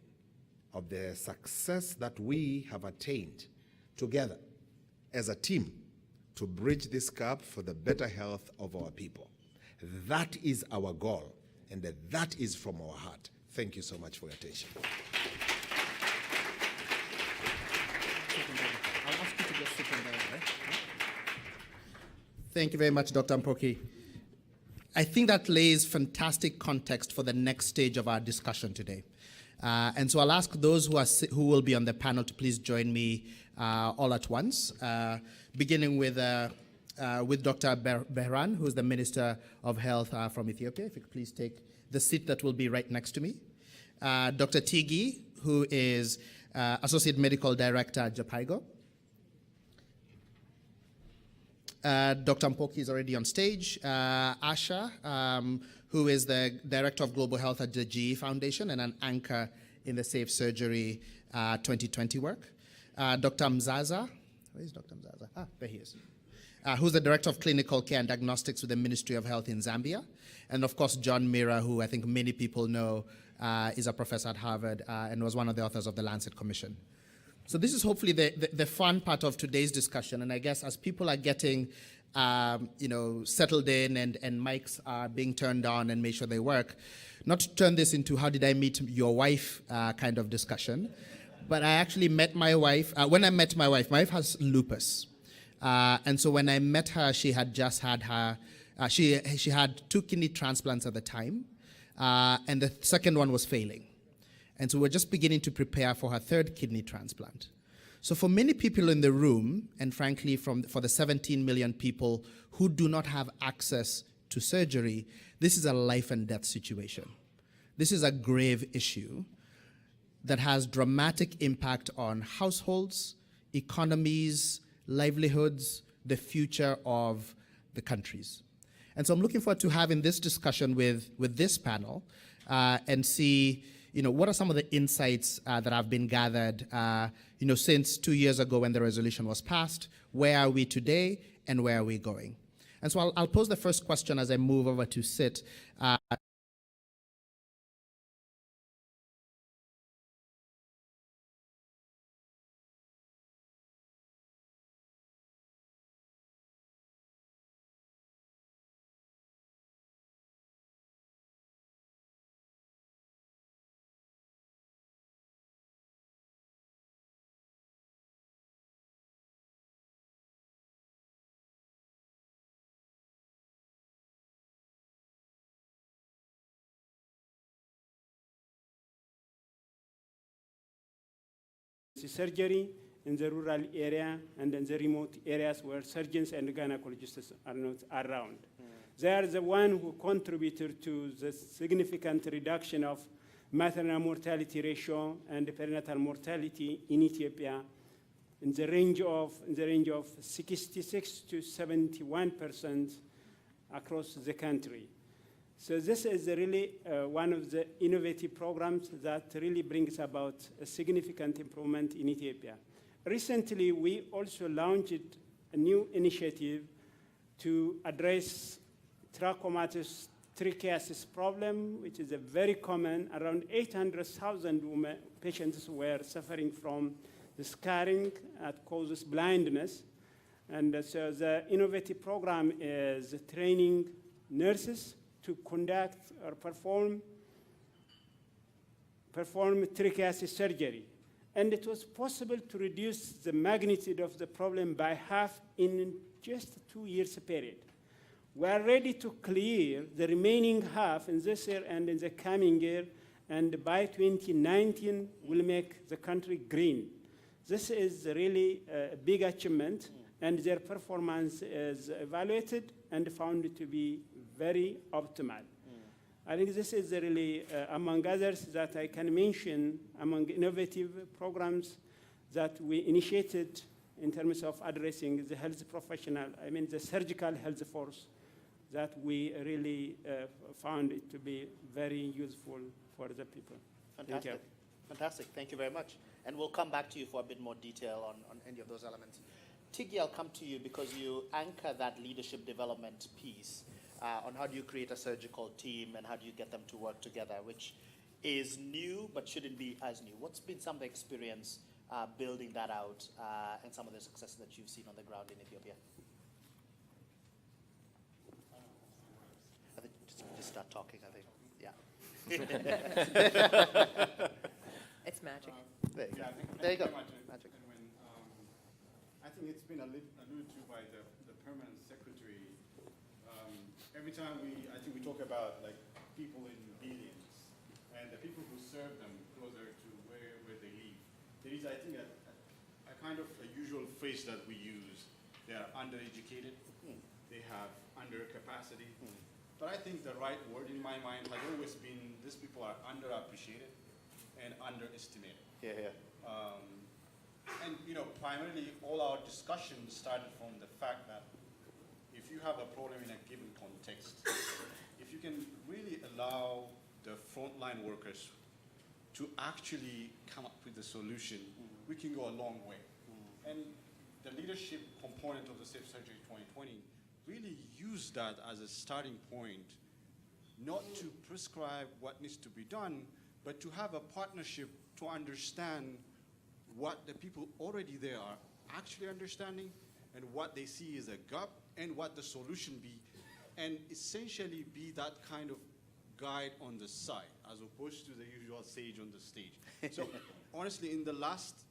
of the success that we have attained together as a team to bridge this gap for the better health of our people. That is our goal, and that is from our heart. Thank you so much for your attention. I'll ask you to just sit in there, right? Thank you very much, Dr. Mpoki. I think that lays fantastic context for the next stage of our discussion today. And so I'll ask those who will be on the panel to please join me all at once, beginning with Dr. Behran, who is the Minister of Health from Ethiopia. If you could please take the seat that will be right next to me. Dr. Tigi, who is Associate Medical Director at Japaigo. Dr. Mpoki is already on stage. Asha, who is the Director of Global Health at the GE Foundation and an anchor in the Safe Surgery 2020 work. Dr. Mzaza, where is Dr. Mzaza? Ah, there he is. Who's the Director of Clinical Care and Diagnostics with the Ministry of Health in Zambia. And of course, John Mira, who I think many people know is a professor at Harvard and was one of the authors of the Lancet Commission. So this is hopefully the fun part of today's discussion. And I guess as people are getting settled in and mics are being turned on and make sure they work, not to turn this into how did I meet your wife kind of discussion, but I actually met my wife. When I met my wife has lupus. And so when I met her, she had just had her, she had 2 kidney transplants at the time, and the second one was failing. And so we're just beginning to prepare for her 3rd kidney transplant. So for many people in the room, and frankly for the 17 million people who do not have access to surgery, this is a life and death situation. This is a grave issue that has dramatic impact on households, economies, livelihoods, the future of the countries. And so I'm looking forward to having this discussion with this panel and see what are some of the insights that have been gathered since 2 years ago when the resolution was passed? Where are we today and where are we going? And so I'll pose the first question as I move over to sit. Surgery in the rural area and in the remote areas where surgeons and gynecologists are not around. They are the one who contributed to the significant reduction of maternal mortality ratio and perinatal mortality in Ethiopia in the range of 66 to 71% across the country. So this is really one of the innovative programs that really brings about a significant improvement in Ethiopia. Recently, we also launched a new initiative to address trachomatous trichiasis problem, which is a very common. Around 800,000 patients were suffering from the scarring that causes blindness. And so the innovative program is training nurses to conduct or perform perform trichiasis surgery. And it was possible to reduce the magnitude of the problem by half in just a 2 years period. We are ready to clear the remaining half in this year and in the coming year, and by 2019, we'll make the country green. This is really a big achievement, and their performance is evaluated and found to be very optimal. I think this is really, among others, that I can mention among innovative programs that we initiated in terms of addressing the health professional, the surgical health force, that we really found it to be very useful for the people. Fantastic. Thank you. Fantastic. Thank you very much. And we'll come back to you for a bit more detail on any of those elements. Tiggy, I'll come to you because you anchor that leadership development piece on how do you create a surgical team and how do you get them to work together, which is new but shouldn't be as new. What's been some of the experience building that out and some of the successes that you've seen on the ground in Ethiopia? I think just start talking, I think. Yeah. It's magic. There you go. Yeah, There you go. Magic. I think it's been alluded to by the permanent secretary. Every time I think we talk about like people in billions and the people who serve them closer to where they live. There is, I think, a kind of a usual phrase that we use. They are undereducated. They have undercapacity. But I think the right word in my mind has always been these people are underappreciated and underestimated. Yeah. And primarily all our discussions started from the fact that if you have a problem in a given context, if you can really allow the frontline workers to actually come up with a solution, we can go a long way. And the leadership component of the Safe Surgery 2020 really used that as a starting point, not to prescribe what needs to be done, but to have a partnership to understand what the people already there are actually understanding and what they see as a gap and what the solution be, and essentially be that kind of guide on the side as opposed to the usual sage on the stage. So honestly, in the last,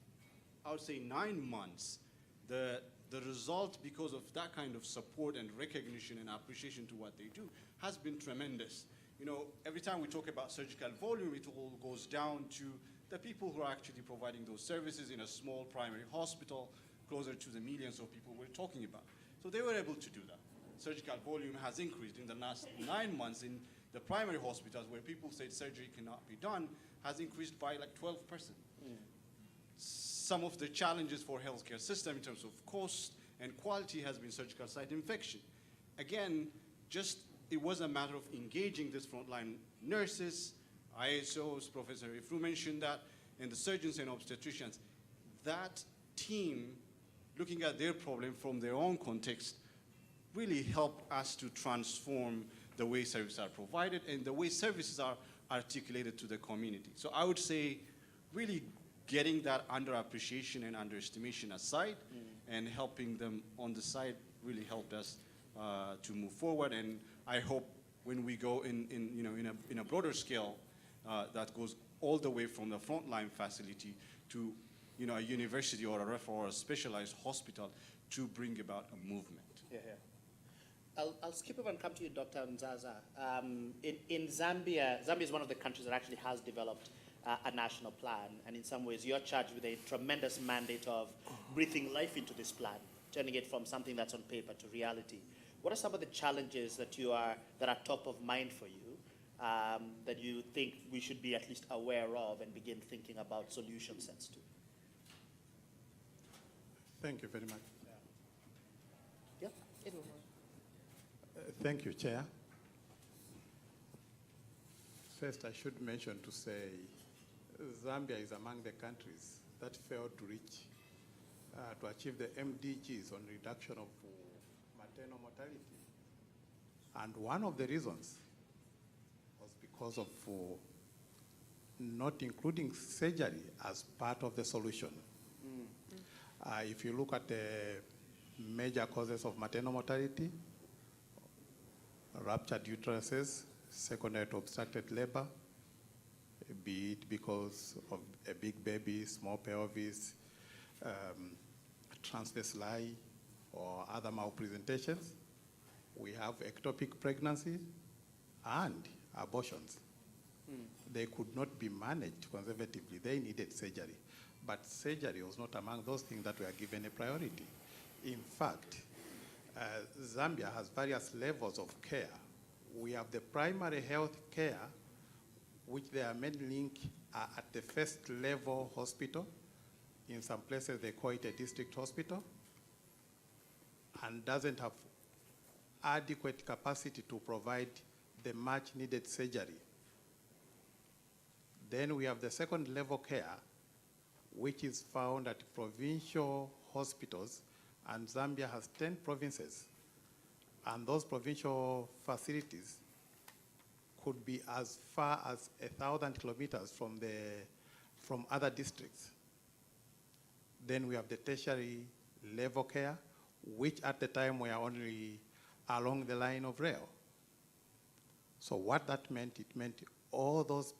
I would say 9 months, the result because of that kind of support and recognition and appreciation to what they do has been tremendous. Every time we talk about surgical volume, it all goes down to the people who are actually providing those services in a small primary hospital closer to the millions of people we're talking about. So they were able to do that. Surgical volume has increased in the last 9 months in the primary hospitals where people said surgery cannot be done, has increased by like 12%. Some of the challenges for healthcare system in terms of cost and quality has been surgical site infection. Again, it was a matter of engaging these frontline nurses, ISOs, Professor Ifru mentioned that, and the surgeons and obstetricians. That team, looking at their problem from their own context, really helped us to transform the way services are provided and the way services are articulated to the community. So I would say really getting that underappreciation and underestimation aside and helping them on the side really helped us to move forward. And I hope when we go in a broader scale, that goes all the way from the frontline facility to a university or a referral or a specialized hospital to bring about a movement. Yeah. I'll skip over and come to you, Dr. Nzaza. In Zambia, Zambia is one of the countries that actually has developed a national plan, and in some ways you're charged with a tremendous mandate of breathing life into this plan, turning it from something that's on paper to reality. What are some of the challenges that are top of mind for you, that you think we should be at least aware of and begin thinking about solution sets to? Thank you very much. Yeah. Thank you, Chair. First, I should mention to say Zambia is among the countries that failed to reach, to achieve the MDGs on reduction of maternal mortality. And one of the reasons was because of not including surgery as part of the solution. If you look at the major causes of maternal mortality, ruptured uteruses, secondary to obstructed labor, be it because of a big baby, small pelvis, transverse lie, or other malpresentations. We have ectopic pregnancies and abortions. They could not be managed conservatively. They needed surgery. But surgery was not among those things that were given a priority. In fact, Zambia has various levels of care. We have the primary health care, which their main link are at the first level hospital. In some places they call it a district hospital, and doesn't have adequate capacity to provide the much needed surgery. Then we have the second level care, which is found at provincial hospitals, and Zambia has 10 provinces. And those provincial facilities could be as far as 1,000 kilometers from other districts. Then we have the tertiary level care, which at the time were only along the line of rail. So what that meant, it meant all those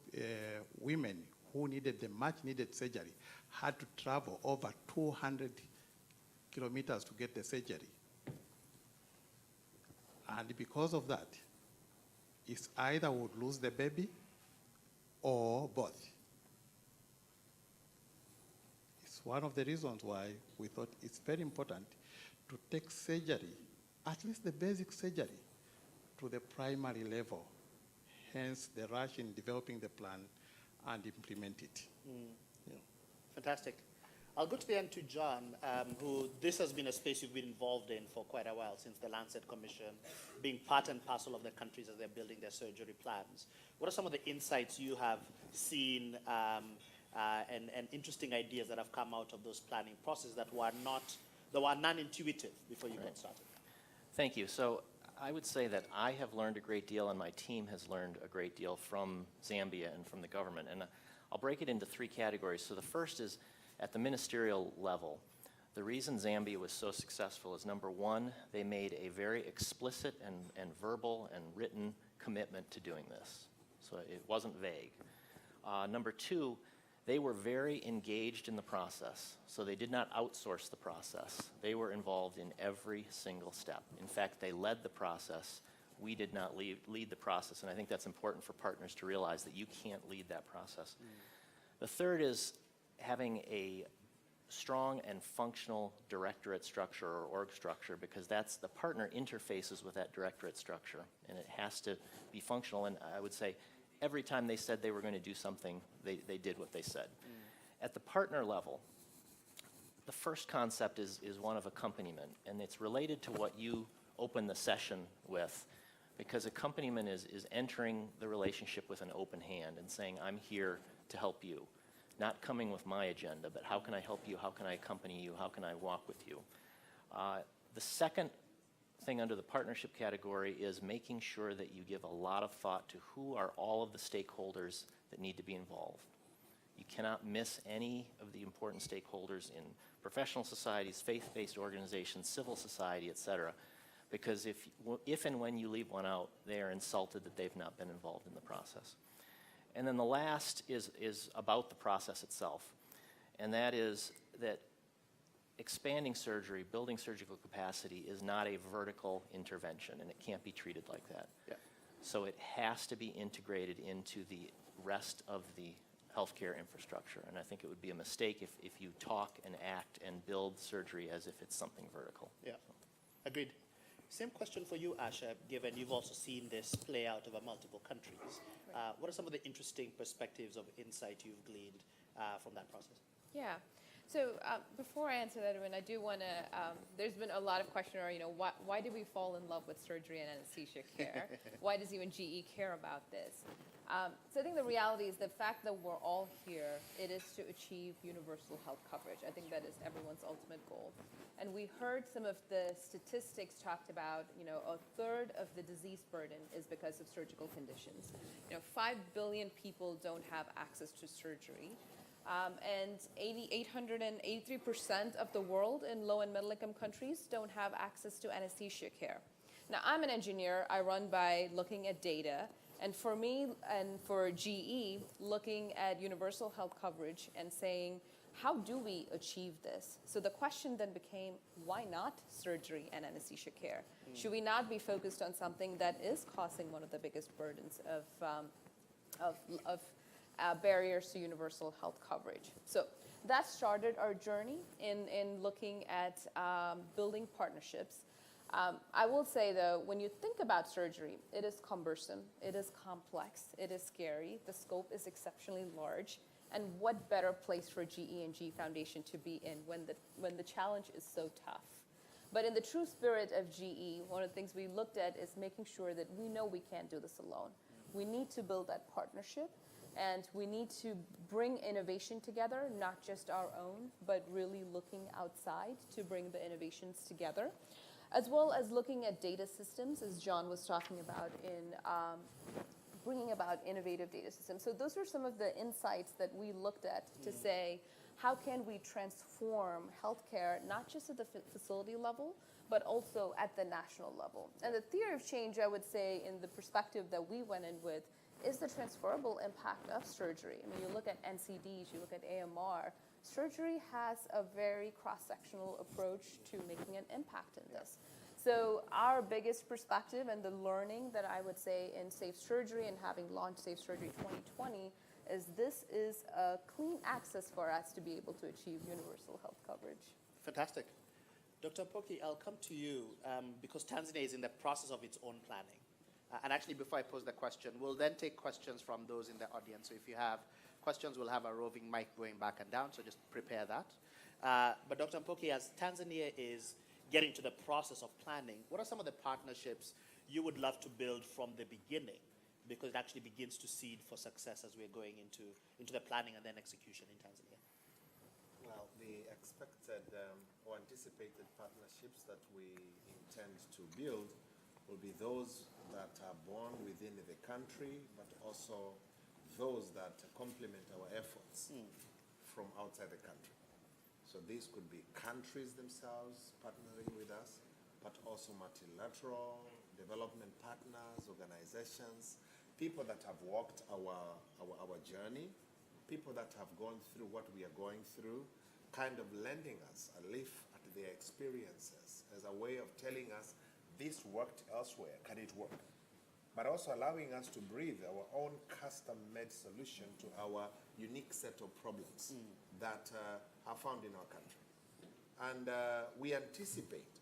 women who needed the much needed surgery had to travel over 200 kilometers to get the surgery. And because of that, it's either would lose the baby or both. It's one of the reasons why we thought it's very important to take surgery, at least the basic surgery, to the primary level. Hence the rush in developing the plan and implement it. Yeah. Fantastic. I'll go to the end to John, who this has been a space you've been involved in for quite a while, since the Lancet Commission, being part and parcel of the countries as they're building their surgery plans. What are some of the insights you have seen and interesting ideas that have come out of those planning processes that were non-intuitive before you got started? Thank you. So I would say that I have learned a great deal, and my team has learned a great deal from Zambia and from the government. And I'll break it into three categories. So the first is at the ministerial level. The reason Zambia was so successful is, number one, they made a very explicit and verbal and written commitment to doing this. So it wasn't vague. Number two, they were very engaged in the process. So they did not outsource the process. They were involved in every single step. In fact, they led the process. We did not lead the process. And I think that's important for partners to realize that you can't lead that process. The third is having a strong and functional directorate structure or org structure, because that's the partner interfaces with that directorate structure, and it has to be functional. And I would say every time they said they were going to do something, they did what they said. At the partner level, the first concept is one of accompaniment, and it's related to what you opened the session with, because accompaniment is entering the relationship with an open hand and saying, I'm here to help you. Not coming with my agenda, but how can I help you? How can I accompany you? How can I walk with you? The second thing under the partnership category is making sure that you give a lot of thought to who are all of the stakeholders that need to be involved. You cannot miss any of the important stakeholders in professional societies, faith-based organizations, civil society, et cetera, because if and when you leave one out, they are insulted that they've not been involved in the process. And then the last is about the process itself, and that is that expanding surgery, building surgical capacity is not a vertical intervention, and it can't be treated like that. Yeah. So it has to be integrated into the rest of the healthcare infrastructure, and I think it would be a mistake if you talk and act and build surgery as if it's something vertical. Yeah, agreed. Same question for you, Asha, given you've also seen this play out over multiple countries. What are some of the interesting perspectives of insight you've gleaned from that process? Yeah. So before I answer that, I do want to, there's been a lot of question around, why did we fall in love with surgery and anesthesia care? Why does even GE care about this? So I think the reality is the fact that we're all here, it is to achieve universal health coverage. I think that is everyone's ultimate goal. And we heard some of the statistics talked about, a third of the disease burden is because of surgical conditions. 5 billion people don't have access to surgery. And 883% of the world in low and middle income countries don't have access to anesthesia care. Now, I'm an engineer. I run by looking at data. And for me and for GE, looking at universal health coverage and saying, how do we achieve this? So the question then became, why not surgery and anesthesia care? Should we not be focused on something that is causing one of the biggest burdens of barriers to universal health coverage? So that started our journey in looking at building partnerships. I will say, though, when you think about surgery, it is cumbersome, it is complex, it is scary, the scope is exceptionally large, and what better place for GE and GE Foundation to be in when the challenge is so tough. But in the true spirit of GE, one of the things we looked at is making sure that we know we can't do this alone. We need to build that partnership, and we need to bring innovation together, not just our own, but really looking outside to bring the innovations together, as well as looking at data systems, as John was talking about, in bringing about innovative data systems. So those are some of the insights that we looked at to say, how can we transform healthcare, not just at the facility level, but also at the national level? And the theory of change, I would say, in the perspective that we went in with, is the transferable impact of surgery. I mean, you look at NCDs, you look at AMR, surgery has a very cross-sectional approach to making an impact in this. So our biggest perspective and the learning that I would say in Safe Surgery and having launched Safe Surgery 2020 is this is a clean access for us to be able to achieve universal health coverage. Fantastic. Dr. Mpoki, I'll come to you because Tanzania is in the process of its own planning. And actually, before I pose the question, we'll then take questions from those in the audience. So if you have questions, we'll have a roving mic going back and down, so just prepare that. But Dr. Mpoki, as Tanzania is getting to the process of planning, what are some of the partnerships you would love to build from the beginning? Because it actually begins to seed for success as we're going into the planning and then execution in Tanzania. Well, the expected or anticipated partnerships that we intend to build will be those that are born within the country, but also those that complement our efforts from outside the country. So these could be countries themselves partnering with us, but also multilateral development partners, organizations, people that have walked our journey, people that have gone through what we are going through, kind of lending us a lift at their experiences as a way of telling us this worked elsewhere, can it work? But also allowing us to breathe our own custom-made solution to our unique set of problems that are found in our country. And we anticipate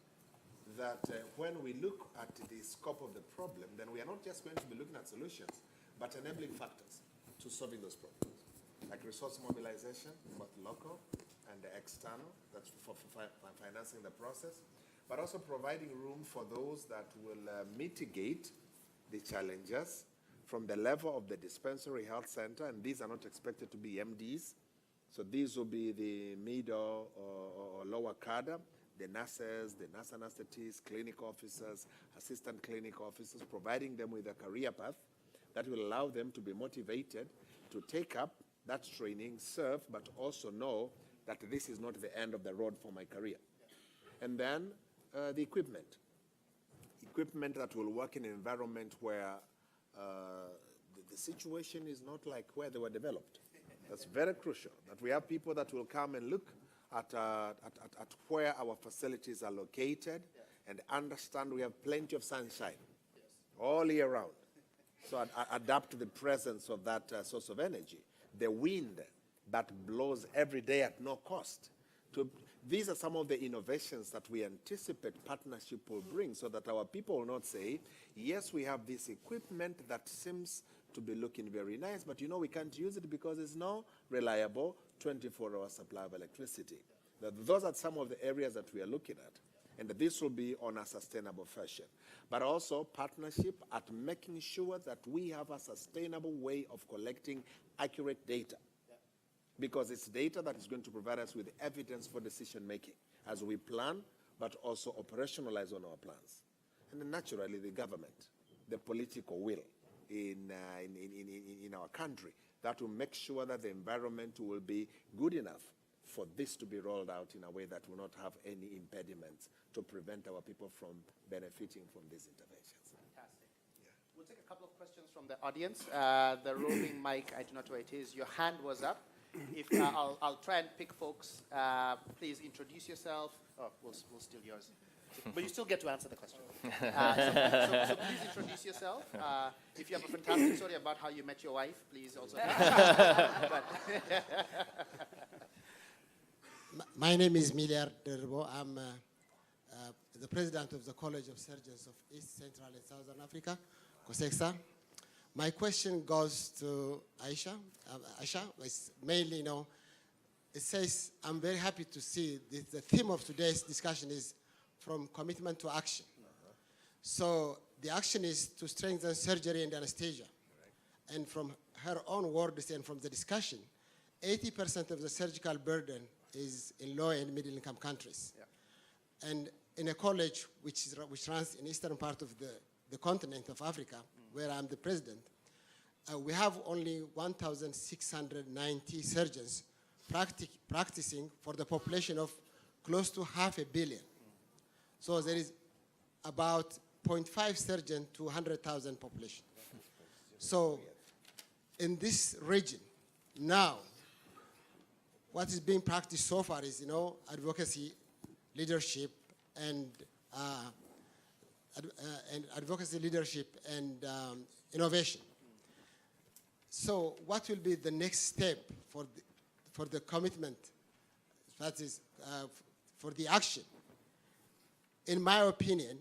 that when we look at the scope of the problem, then we are not just going to be looking at solutions, but enabling factors to solving those problems, like resource mobilization, both local and external, that's for financing the process, but also providing room for those that will mitigate the challenges from the level of the dispensary health center, and these are not expected to be MDs. So these will be the middle or lower cadre, the nurses, the nurse anesthetists, clinic officers, assistant clinic officers, providing them with a career path that will allow them to be motivated to take up that training, serve, but also know that this is not the end of the road for my career. And then the equipment that will work in an environment where the situation is not like where they were developed. That's very crucial, that we have people that will come and look at where our facilities are located and understand we have plenty of sunshine all year round. So adapt to the presence of that source of energy. The wind that blows every day at no cost. These are some of the innovations that we anticipate partnership will bring, so that our people will not say, yes, we have this equipment that seems to be looking very nice, but we can't use it because there's no reliable 24-hour supply of electricity. Those are some of the areas that we are looking at. And this will be on a sustainable fashion. But also partnership at making sure that we have a sustainable way of collecting accurate data. Because it's data that is going to provide us with evidence for decision making as we plan, but also operationalize on our plans. And then naturally, the government, the political will in our country, that will make sure that the environment will be good enough for this to be rolled out in a way that will not have any impediments to prevent our people from benefiting from these interventions. Fantastic. Yeah. We'll take a couple of questions from the audience. The roving mic, I do not know where it is. Your hand was up. If I'll try and pick folks. Please introduce yourself. Oh, we'll steal yours. But you still get to answer the question. So please introduce yourself. If you have a fantastic story about how you met your wife, please also. My name is Miliar Derbo. I'm the president of the College of Surgeons of East, Central, and Southern Africa, COSEXA. My question goes to Aisha. Aisha, it's mainly, it says, I'm very happy to see the theme of today's discussion is from commitment to action. So the action is to strengthen surgery and anesthesia. Right. And from her own words and from the discussion, 80% of the surgical burden is in low and middle income countries. Yeah. And in a college which runs in eastern part of the continent of Africa, where I'm the president, we have only 1,690 surgeons practicing for the population of close to 500 million. So there is about 0.5 surgeon to 100,000 population. So in this region, now, what is being practiced so far is, advocacy, leadership, and innovation. So what will be the next step for the commitment, that is, for the action? In my opinion,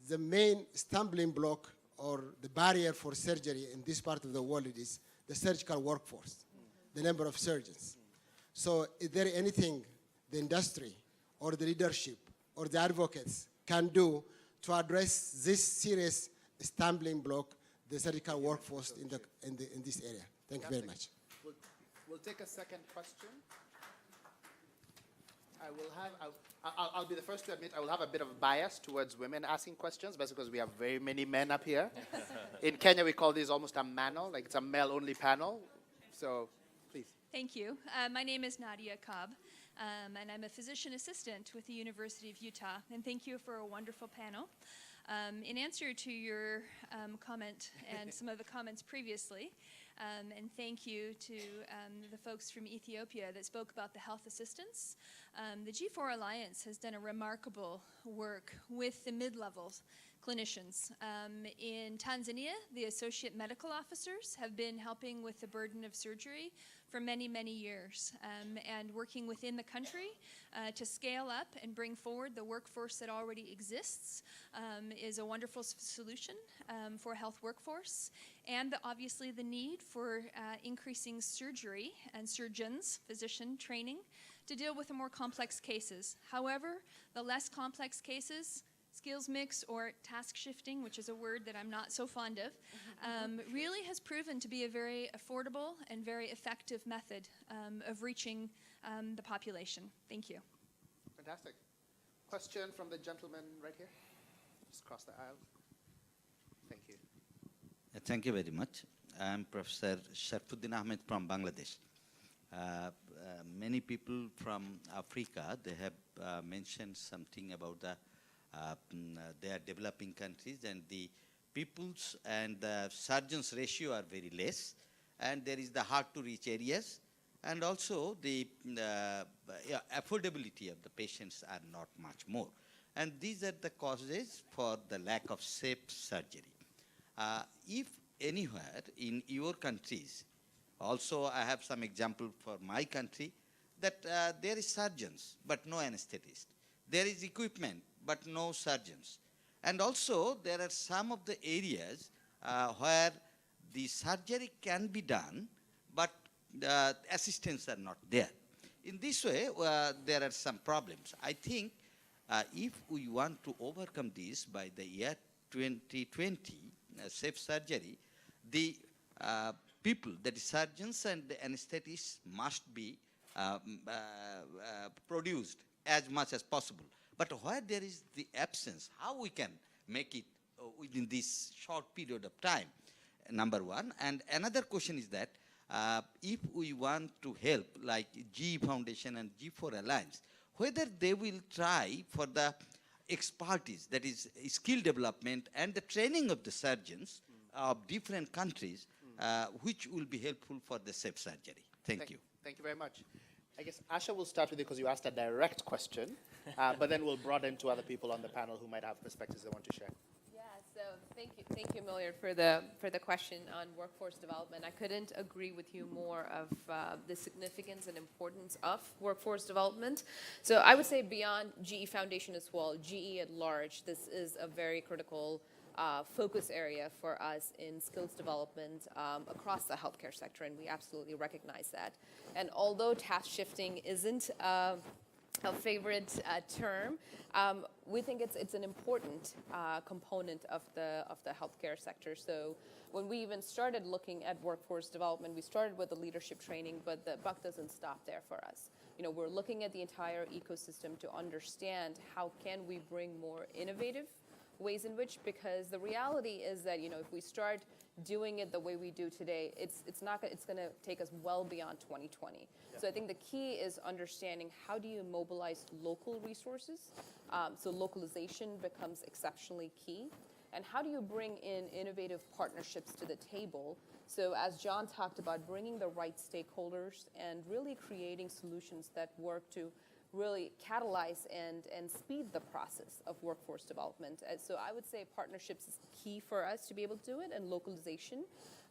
the main stumbling block or the barrier for surgery in this part of the world is the surgical workforce, the number of surgeons. So is there anything the industry or the leadership or the advocates can do to address this serious stumbling block, the surgical workforce in this area? Thank you very much. We'll take a second question. I'll be the first to admit I will have a bit of bias towards women asking questions, but because we have very many men up here. In Kenya, we call this almost a manel, like it's a male-only panel. So, please. Thank you. My name is Nadia Cobb, and I'm a physician assistant with the University of Utah. And thank you for a wonderful panel. In answer to your comment and some of the comments previously, and thank you to the folks from Ethiopia that spoke about the health assistance. The G4 Alliance has done a remarkable work with the mid-levels clinicians. In Tanzania, the associate medical officers have been helping with the burden of surgery for many, many years, and working within the country to scale up and bring forward the workforce that already exists is a wonderful solution for health workforce, and obviously the need for increasing surgery and surgeons, physician training, to deal with the more complex cases. However, the less complex cases, skills mix or task shifting, which is a word that I'm not so fond of, really has proven to be a very affordable and very effective method of reaching the population. Thank you. Fantastic. Question from the gentleman right here. Just cross the aisle. Thank you. Thank you very much. I'm Professor Sharfuddin Ahmed from Bangladesh. Many people from Africa, they have mentioned something about they are developing countries, and the people's and the surgeons ratio are very less, and there is the hard to reach areas, and also the affordability of the patients are not much more. And these are the causes for the lack of safe surgery. If anywhere in your countries, also I have some example for my country, that there is surgeons but no anesthetist. There is equipment but no surgeons. And also there are some of the areas where the surgery can be done, but the assistants are not there. In this way, there are some problems. I think if we want to overcome this by the year 2020, safe surgery, the people, that is surgeons and the anesthetists, must be produced as much as possible. But where there is the absence, how we can make it within this short period of time, number one. And another question is that if we want to help, like GE Foundation and G4 Alliance, whether they will try for the expertise, that is skill development and the training of the surgeons of different countries, which will be helpful for the safe surgery. Thank you. Thank you very much. I guess, Asha, we'll start with you because you asked a direct question, but then we'll broaden to other people on the panel who might have perspectives they want to share. Yeah, so thank you, Millard, for the question on workforce development. I couldn't agree with you more of the significance and importance of workforce development. So I would say beyond GE Foundation as well, GE at large, this is a very critical focus area for us in skills development across the healthcare sector, and we absolutely recognize that. And although task shifting isn't a favorite term, we think it's an important component of the healthcare sector. So when we even started looking at workforce development, we started with the leadership training, but the buck doesn't stop there for us. You know, we're looking at the entire ecosystem to understand how can we bring more innovative ways in which, because the reality is that, you know, if we start doing it the way we do today, it's going to take us well beyond 2020. Yeah. So I think the key is understanding how do you mobilize local resources. So localization becomes exceptionally key. And how do you bring in innovative partnerships to the table? So as John talked about, bringing the right stakeholders and really creating solutions that work to really catalyze and speed the process of workforce development. So I would say partnerships is key for us to be able to do it, and localization.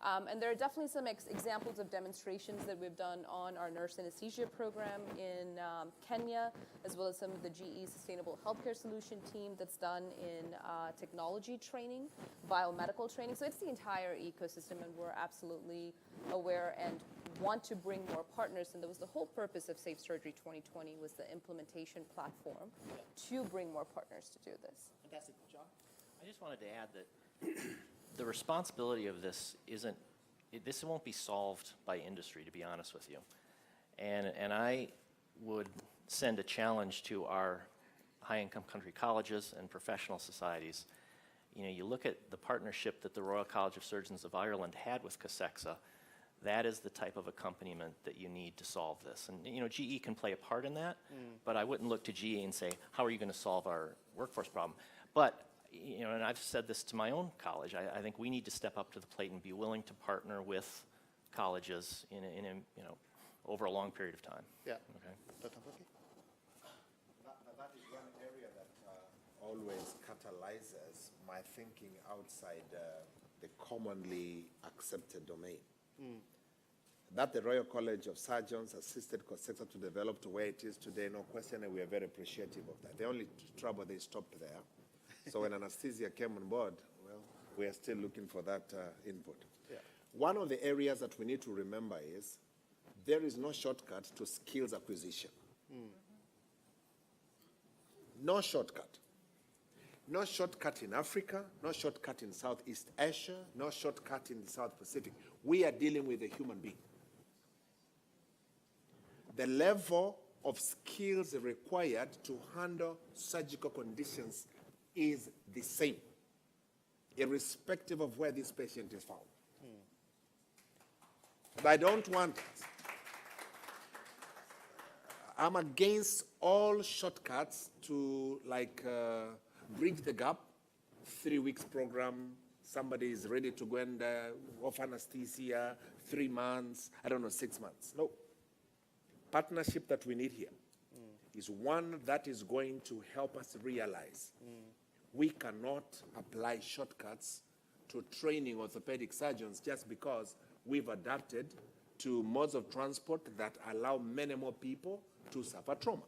And there are definitely some examples of demonstrations that we've done on our nurse anesthesia program in Kenya, as well as some of the GE Sustainable Healthcare Solution team that's done in technology training, biomedical training. So it's the entire ecosystem, and we're absolutely aware and want to bring more partners. And that was the whole purpose of Safe Surgery 2020, was the implementation platform to bring more partners to do this. Fantastic. John? I just wanted to add that the responsibility of this this won't be solved by industry, to be honest with you. And I would send a challenge to our high-income country colleges and professional societies. You know, you look at the partnership that the Royal College of Surgeons of Ireland had with COSEXA. That is the type of accompaniment that you need to solve this. And, you know, GE can play a part in that, but I wouldn't look to GE and say, how are you going to solve our workforce problem? But, you know, and I've said this to my own college, I think we need to step up to the plate and be willing to partner with colleges in a you know, over a long period of time. Yeah. Okay. Dr. Murphy? That is one area that always catalyzes my thinking outside the commonly accepted domain. That the Royal College of Surgeons assisted COSEXA to develop to where it is today, no question, and we are very appreciative of that. The only trouble, they stopped there. So when anesthesia came on board, well, we are still looking for that input. Yeah. One of the areas that we need to remember is there is no shortcut to skills acquisition. No shortcut. No shortcut in Africa, no shortcut in Southeast Asia, no shortcut in the South Pacific. We are dealing with a human being. The level of skills required to handle surgical conditions is the same, irrespective of where this patient is found. But I don't want it. I'm against all shortcuts to, like, bridge the gap, 3 weeks program, somebody is ready to go and off anesthesia, 3 months, 6 months. No. Partnership that we need here is one that is going to help us realize we cannot apply shortcuts to training orthopedic surgeons just because we've adapted to modes of transport that allow many more people to suffer trauma.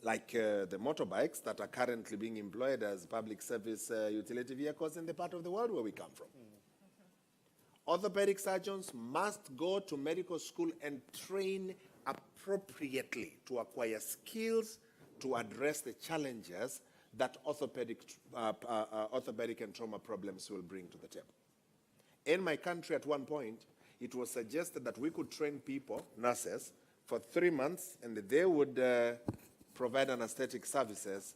Like the motorbikes that are currently being employed as public service utility vehicles in the part of the world where we come from. Orthopedic surgeons must go to medical school and train appropriately to acquire skills to address the challenges that orthopedic and trauma problems will bring to the table. In my country at one point, it was suggested that we could train people, nurses, for 3 months, and they would provide anesthetic services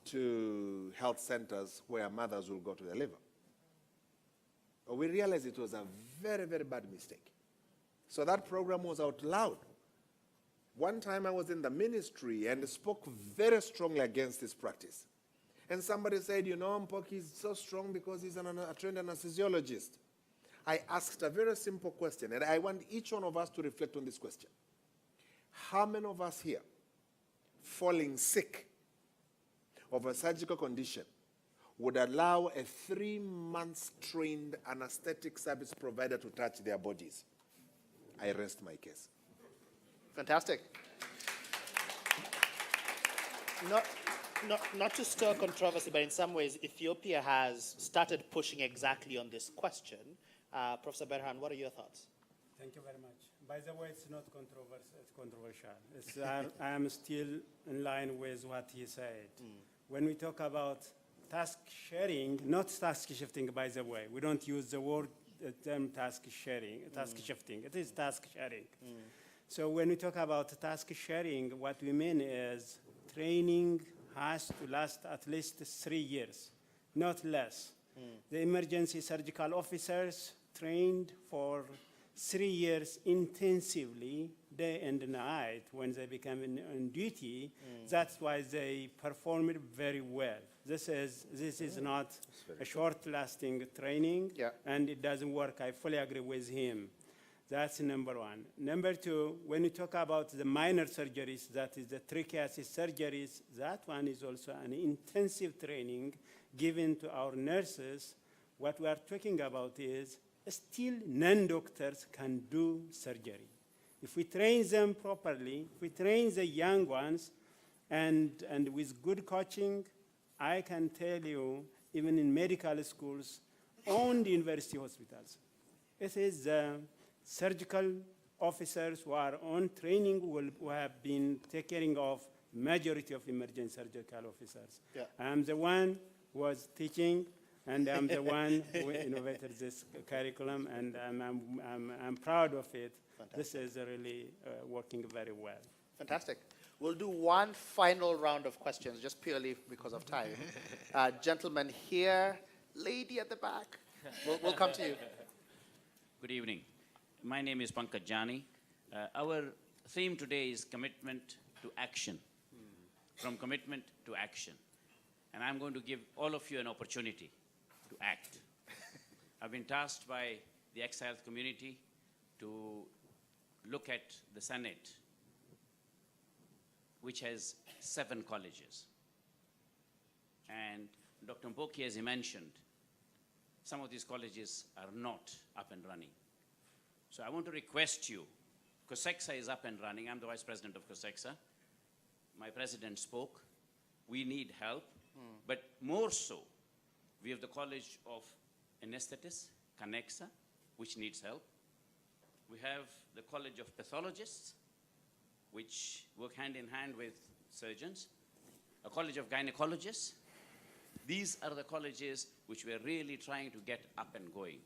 to health centers where mothers will go to deliver. But we realized it was a very, very bad mistake. So that program was out loud. One time I was in the ministry and spoke very strongly against this practice. And somebody said, you know, Mpoki is so strong because he's a trained anesthesiologist. I asked a very simple question, and I want each one of us to reflect on this question. How many of us here, falling sick of a surgical condition, would allow a 3-month trained anesthetic service provider to touch their bodies? I rest my case. Fantastic. Not to stir controversy, but in some ways, Ethiopia has started pushing exactly on this question. Professor Berhan, what are your thoughts? Thank you very much. By the way, it's not controversial. I am still in line with what he said. When we talk about task sharing, not task shifting, by the way, we don't use the word term task sharing, task shifting. It is task sharing. So when we talk about task sharing, what we mean is training has to last at least 3 years, not less. The emergency surgical officers trained for 3 years intensively, day and night, when they become on duty. That's why they performed very well. This is not a short-lasting training, and it doesn't work. I fully agree with him. That's number one. Number two, when you talk about the minor surgeries, that is the trichiasis surgeries, that one is also an intensive training given to our nurses. What we are talking about is still non-doctors can do surgery. If we train them properly, if we train the young ones, and with good coaching, I can tell you, even in medical schools, on the university hospitals, it is surgical officers who are on training who have been taking care of majority of emergency surgical officers. I am the one who was teaching, and I'm the one who innovated this curriculum, and I'm proud of it. Fantastic. This is really working very well. Fantastic. We'll do one final round of questions, just purely because of time. Gentleman here, lady at the back. We'll come to you. Good evening. My name is Pankaj Jani. Our theme today is commitment to action. From commitment to action. And I'm going to give all of you an opportunity to act. I've been tasked by the ex-health community to look at the Senate, which has 7 colleges. And Dr. Mpoki, as he mentioned, some of these colleges are not up and running. So I want to request you, COSEXA is up and running. I'm the vice president of COSEXA. My president spoke. We need help, but more so, we have the College of Anesthetists, CANEXA, which needs help. We have the College of Pathologists, which work hand in hand with surgeons, a College of Gynecologists. These are the colleges which we're really trying to get up and going.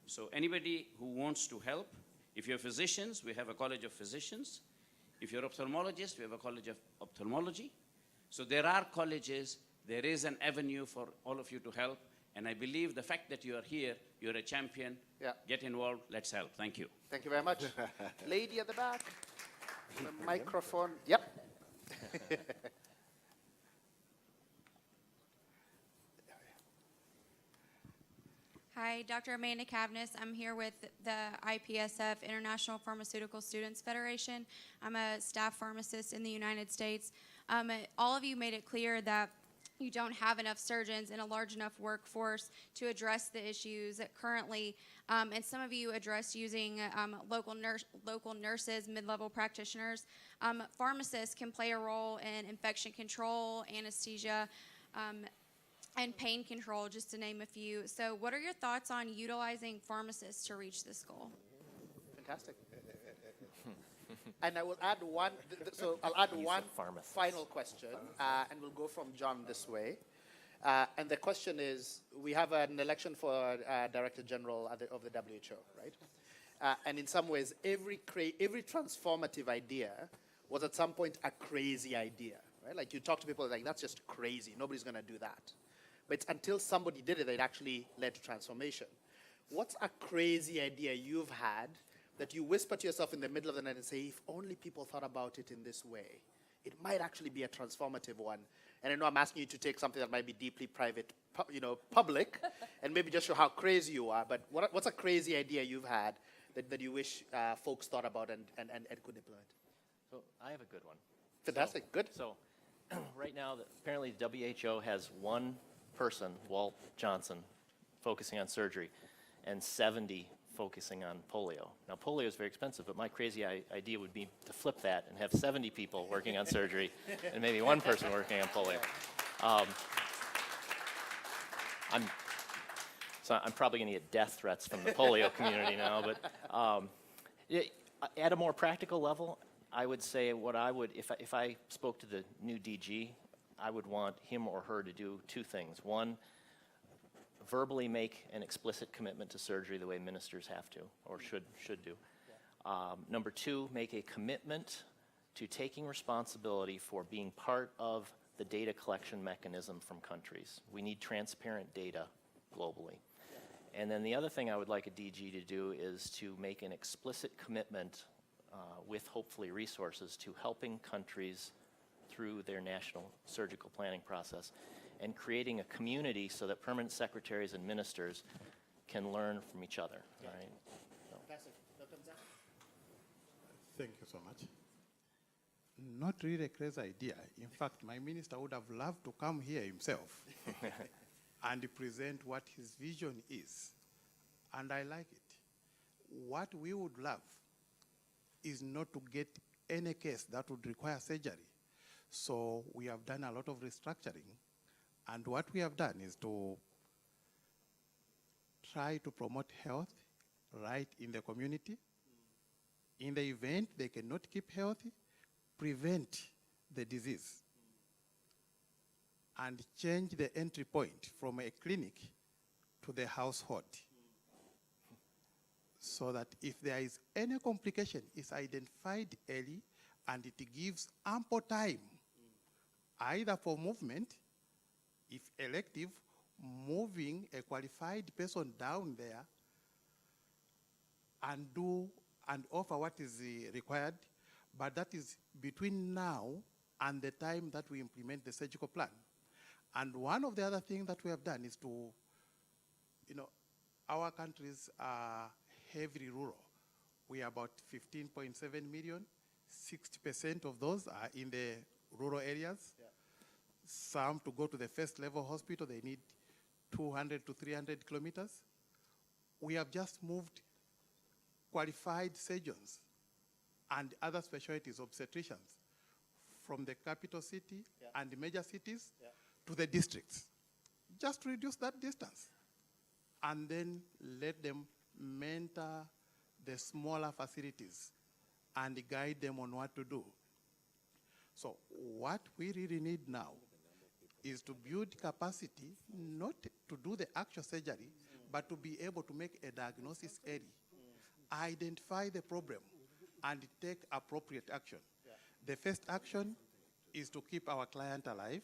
So anybody who wants to help, if you're physicians, we have a College of Physicians. If you're ophthalmologists, we have a College of Ophthalmology. So there are colleges, there is an avenue for all of you to help, and I believe the fact that you are here, you're a champion, get involved, let's help. Thank you. Thank you very much. Lady at the back, the microphone, yep. Hi, Dr. Amanda Cavness. I'm here with the IPSF, International Pharmaceutical Students Federation. I'm a staff pharmacist in the United States. All of you made it clear that you don't have enough surgeons and a large enough workforce to address the issues currently. And some of you addressed using local nurses, mid-level practitioners. Pharmacists can play a role in infection control, anesthesia, and pain control, just to name a few. So what are your thoughts on utilizing pharmacists to reach this goal? Fantastic. And I will add one, so I'll add one final question, and we'll go from John this way. And the question is, we have an election for Director General of the WHO, right? And in some ways, every transformative idea was at some point a crazy idea, right? Like you talk to people like, that's just crazy, nobody's gonna do that. But it's until somebody did it that it actually led to transformation. What's a crazy idea you've had that you whisper to yourself in the middle of the night and say, if only people thought about it in this way, it might actually be a transformative one. And I know I'm asking you to take something that might be deeply private, public, and maybe just show how crazy you are. But what's a crazy idea you've had that you wish folks thought about and could implement? So I have a good one. Fantastic, good. So right now, apparently the WHO has one person, Walt Johnson, focusing on surgery, and 70 focusing on polio. Now, polio is very expensive, but my crazy idea would be to flip that and have 70 people working on surgery and maybe one person working on polio. I'm probably going to get death threats from the polio community now, but at a more practical level, I would say what I would, if I spoke to the new DG, I would want him or her to do two things. One, verbally make an explicit commitment to surgery the way ministers have to or should do. Number two, make a commitment to taking responsibility for being part of the data collection mechanism from countries. We need transparent data globally. And then the other thing I would like a DG to do is to make an explicit commitment with hopefully resources to helping countries through their national surgical planning process and creating a community so that permanent secretaries and ministers can learn from each other. Yeah. Right? Thank you so much. Not really a crazy idea. In fact, my minister would have loved to come here himself and present what his vision is. And I like it. What we would love is not to get any case that would require surgery. So we have done a lot of restructuring. And what we have done is to try to promote health right in the community. In the event they cannot keep healthy, prevent the disease. And change the entry point from a clinic to the household. So that if there is any complication, it's identified early and it gives ample time, either for movement, if elective, moving a qualified person down there and do and offer what is required, but that is between now and the time that we implement the surgical plan. And one of the other things that we have done is to, our countries are heavily rural. We are about 15.7 million. 60% of those are in the rural areas. Yeah. Some, to go to the first level hospital, they need 200 to 300 kilometers. We have just moved qualified surgeons and other specialties, obstetricians, from the capital city and the major cities to the districts, just to reduce that distance. And then let them mentor the smaller facilities and guide them on what to do. So what we really need now is to build capacity, not to do the actual surgery, but to be able to make a diagnosis early, identify the problem, and take appropriate action. Yeah. The first action is to keep our client alive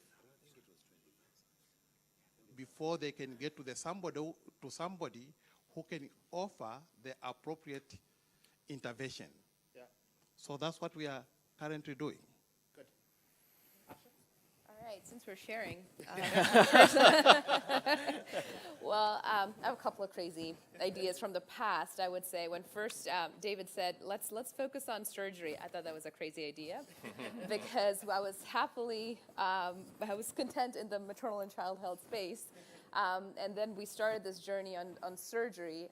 before they can get to somebody who can offer the appropriate intervention. Yeah. So that's what we are currently doing. Good. All right, since we're sharing, well, I have a couple of crazy ideas from the past. I would say when first David said, let's focus on surgery, I thought that was a crazy idea because I was content in the maternal and child health space. And then we started this journey on surgery,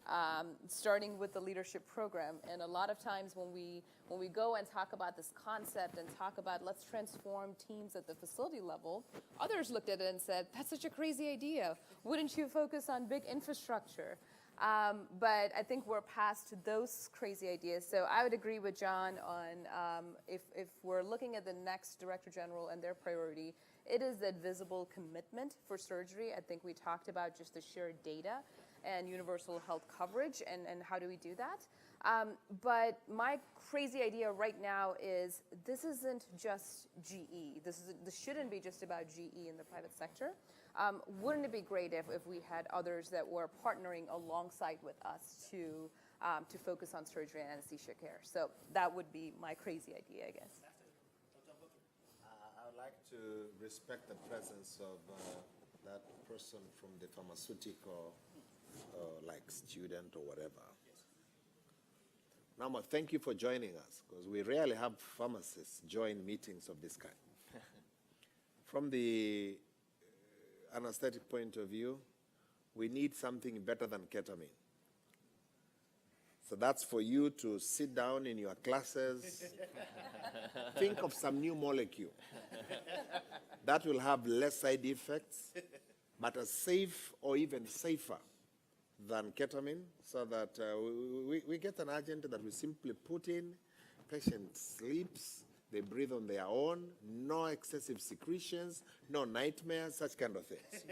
starting with the leadership program. And a lot of times when we go and talk about this concept and talk about let's transform teams at the facility level, others looked at it and said, that's such a crazy idea. Wouldn't you focus on big infrastructure? But I think we're past those crazy ideas. So I would agree with John on if we're looking at the next Director General and their priority, it is that visible commitment for surgery. I think we talked about just the shared data and universal health coverage and how do we do that. But my crazy idea right now is this isn't just GE. This shouldn't be just about GE in the private sector. Wouldn't it be great if we had others that were partnering alongside with us to focus on surgery and anesthesia care? So that would be my crazy idea, I guess. to respect the presence of that person from the pharmaceutical, like student or whatever. Nama, thank you for joining us, because we rarely have pharmacists join meetings of this kind. From the anesthetic point of view, we need something better than ketamine. So that's for you to sit down in your classes, think of some new molecule that will have less side effects, but as safe or even safer than ketamine, so that we get an agent that we simply put in, patient sleeps, they breathe on their own, no excessive secretions, no nightmares, such kind of things.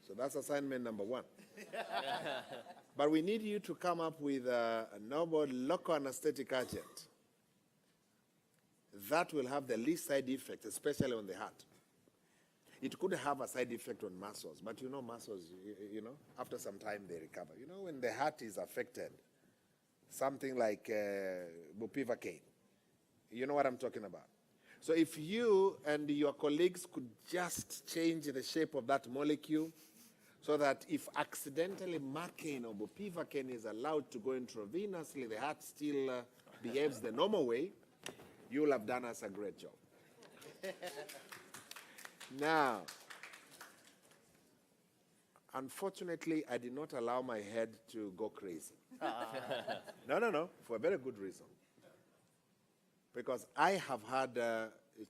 So that's assignment number one. But we need you to come up with a novel local anesthetic agent that will have the least side effects, especially on the heart. It could have a side effect on muscles, but you know muscles, after some time they recover. You know, when the heart is affected, something like bupivacaine, you know what I'm talking about. So if you and your colleagues could just change the shape of that molecule so that if accidentally Marcaine or bupivacaine is allowed to go intravenously, the heart still behaves the normal way, you will have done us a great job. Now, unfortunately, I did not allow my head to go crazy. No, for a very good reason. Because I have had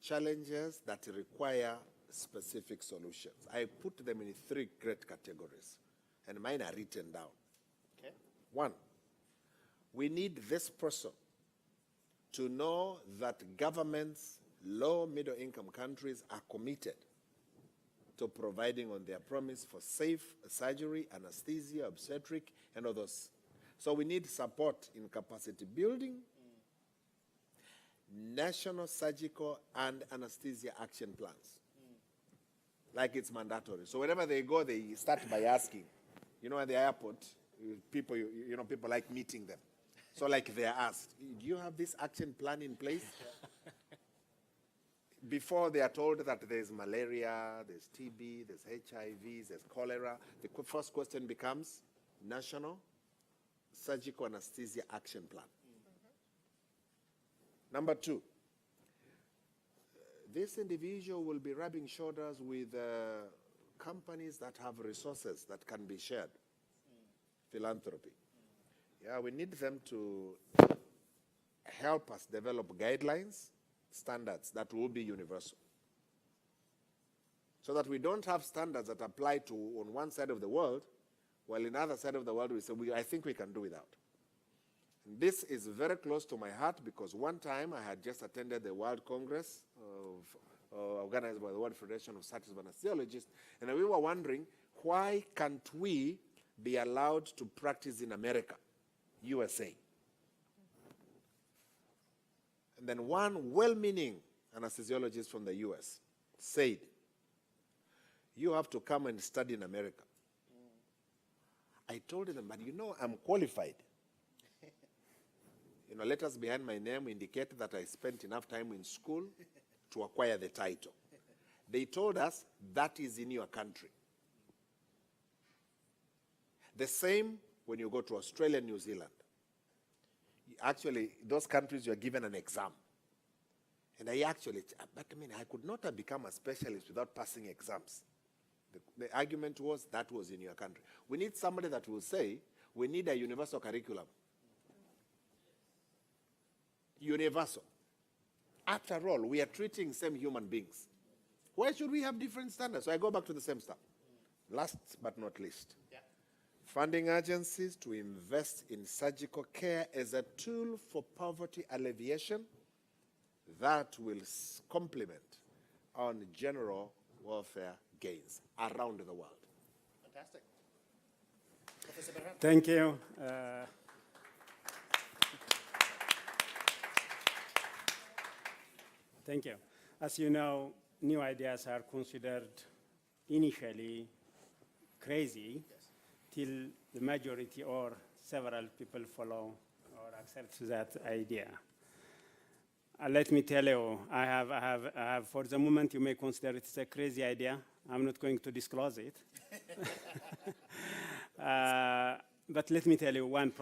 challenges that require specific solutions. I put them in 3 great categories, and mine are written down. Okay. 1, we need this person to know that governments, low, middle-income countries are committed to providing on their promise for safe surgery, anesthesia, obstetric, and others. So we need support in capacity building, national surgical and anesthesia action plans. Like it's mandatory. So wherever they go, they start by asking. You know, at the airport, people, people like meeting them. So like they're asked, do you have this action plan in place? Before they are told that there's malaria, there's TB, there's HIV, there's cholera, the first question becomes national surgical anesthesia action plan. Number 2, this individual will be rubbing shoulders with companies that have resources that can be shared. Philanthropy. Yeah, we need them to help us develop guidelines, standards that will be universal. So that we don't have standards that apply to on one side of the world, while in the other side of the world we say, I think we can do without. And this is very close to my heart because one time I had just attended the World Congress organized by the World Federation of Surgeons and Anesthesiologists, and we were wondering, why can't we be allowed to practice in America, USA? And then one well-meaning anesthesiologist from the US said, you have to come and study in America. I told them, but I'm qualified. Letters behind my name indicate that I spent enough time in school to acquire the title. They told us that is in your country. The same when you go to Australia and New Zealand. Actually, those countries you are given an exam. And I could not have become a specialist without passing exams. The argument was that was in your country. We need somebody that will say, we need a universal curriculum. Universal. After all, we are treating same human beings. Why should we have different standards? So I go back to the same stuff. Last but not least, funding agencies to invest in surgical care as a tool for poverty alleviation that will complement on general welfare gains around the world. Fantastic. Professor Berhan. Thank you. Thank you. As you know, new ideas are considered initially crazy till the majority or several people follow or accept that idea. let me tell you, I have, for the moment, you may consider it's a crazy idea. I'm not going to disclose it. But let me tell you one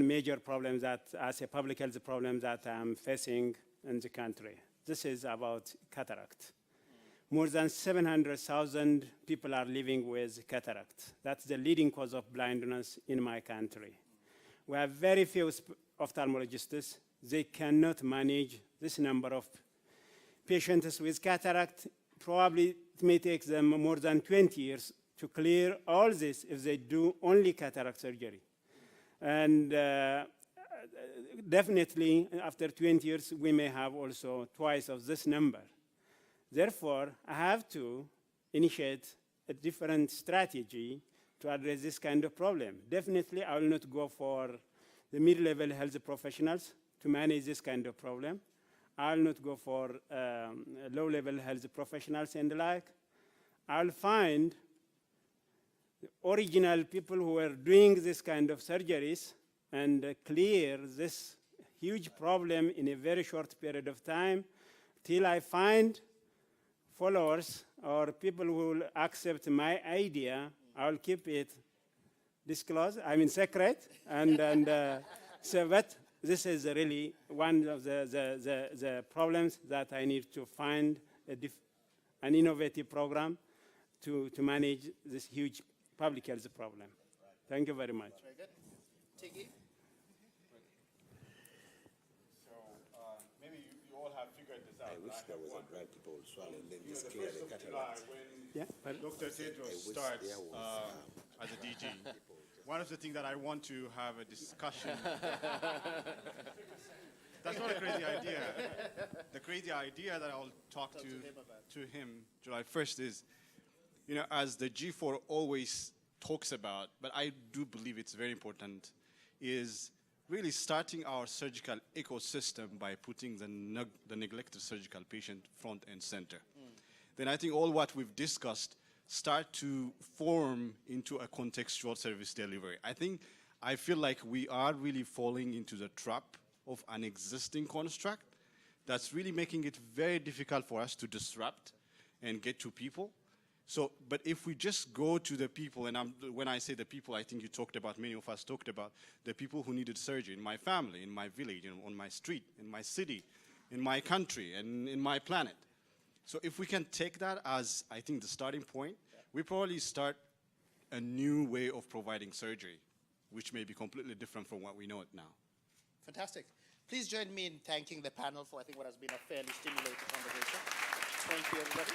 major problem that, as a public health problem that I'm facing in the country. This is about cataract. More than 700,000 people are living with cataract. That's the leading cause of blindness in my country. We have very few ophthalmologists. They cannot manage this number of patients with cataract. Probably it may take them more than 20 years to clear all this if they do only cataract surgery. And definitely after 20 years, we may have also twice of this number. Therefore, I have to initiate a different strategy to address this kind of problem. Definitely, I will not go for the mid-level health professionals to manage this kind of problem. I will not go for low-level health professionals and the like. I'll find the original people who are doing this kind of surgeries and clear this huge problem in a very short period of time till I find followers or people who will accept my idea. I'll keep it disclosed, secret. But this is really one of the problems that I need to find an innovative program to manage this huge public health problem. Thank you very much. Very good. Tiggy? So maybe you all have figured this out. I wish there was a dry people swallowing then You know, just the clear 1st the of July, cataract. when Dr. Tedros starts as a DG, one of the things that I want to have a discussion. That's not a crazy idea. The crazy idea that I'll talk to him July 1st is, as the G4 always talks about, but I do believe it's very important, is really starting our surgical ecosystem by putting the neglected surgical patient front and center. Then I think all what we've discussed start to form into a contextual service delivery. I feel like we are really falling into the trap of an existing construct that's really making it very difficult for us to disrupt and get to people. So, but if we just go to the people, and when I say the people, I think you talked about, many of us talked about the people who needed surgery in my family, in my village, on my street, in my city, in my country, and in my planet. So if we can take that as, I think, the starting point, we probably start a new way of providing surgery, which may be completely different from what we know it now. Fantastic. Please join me in thanking the panel for, I think, what has been a fairly stimulating conversation. Thank you, everybody.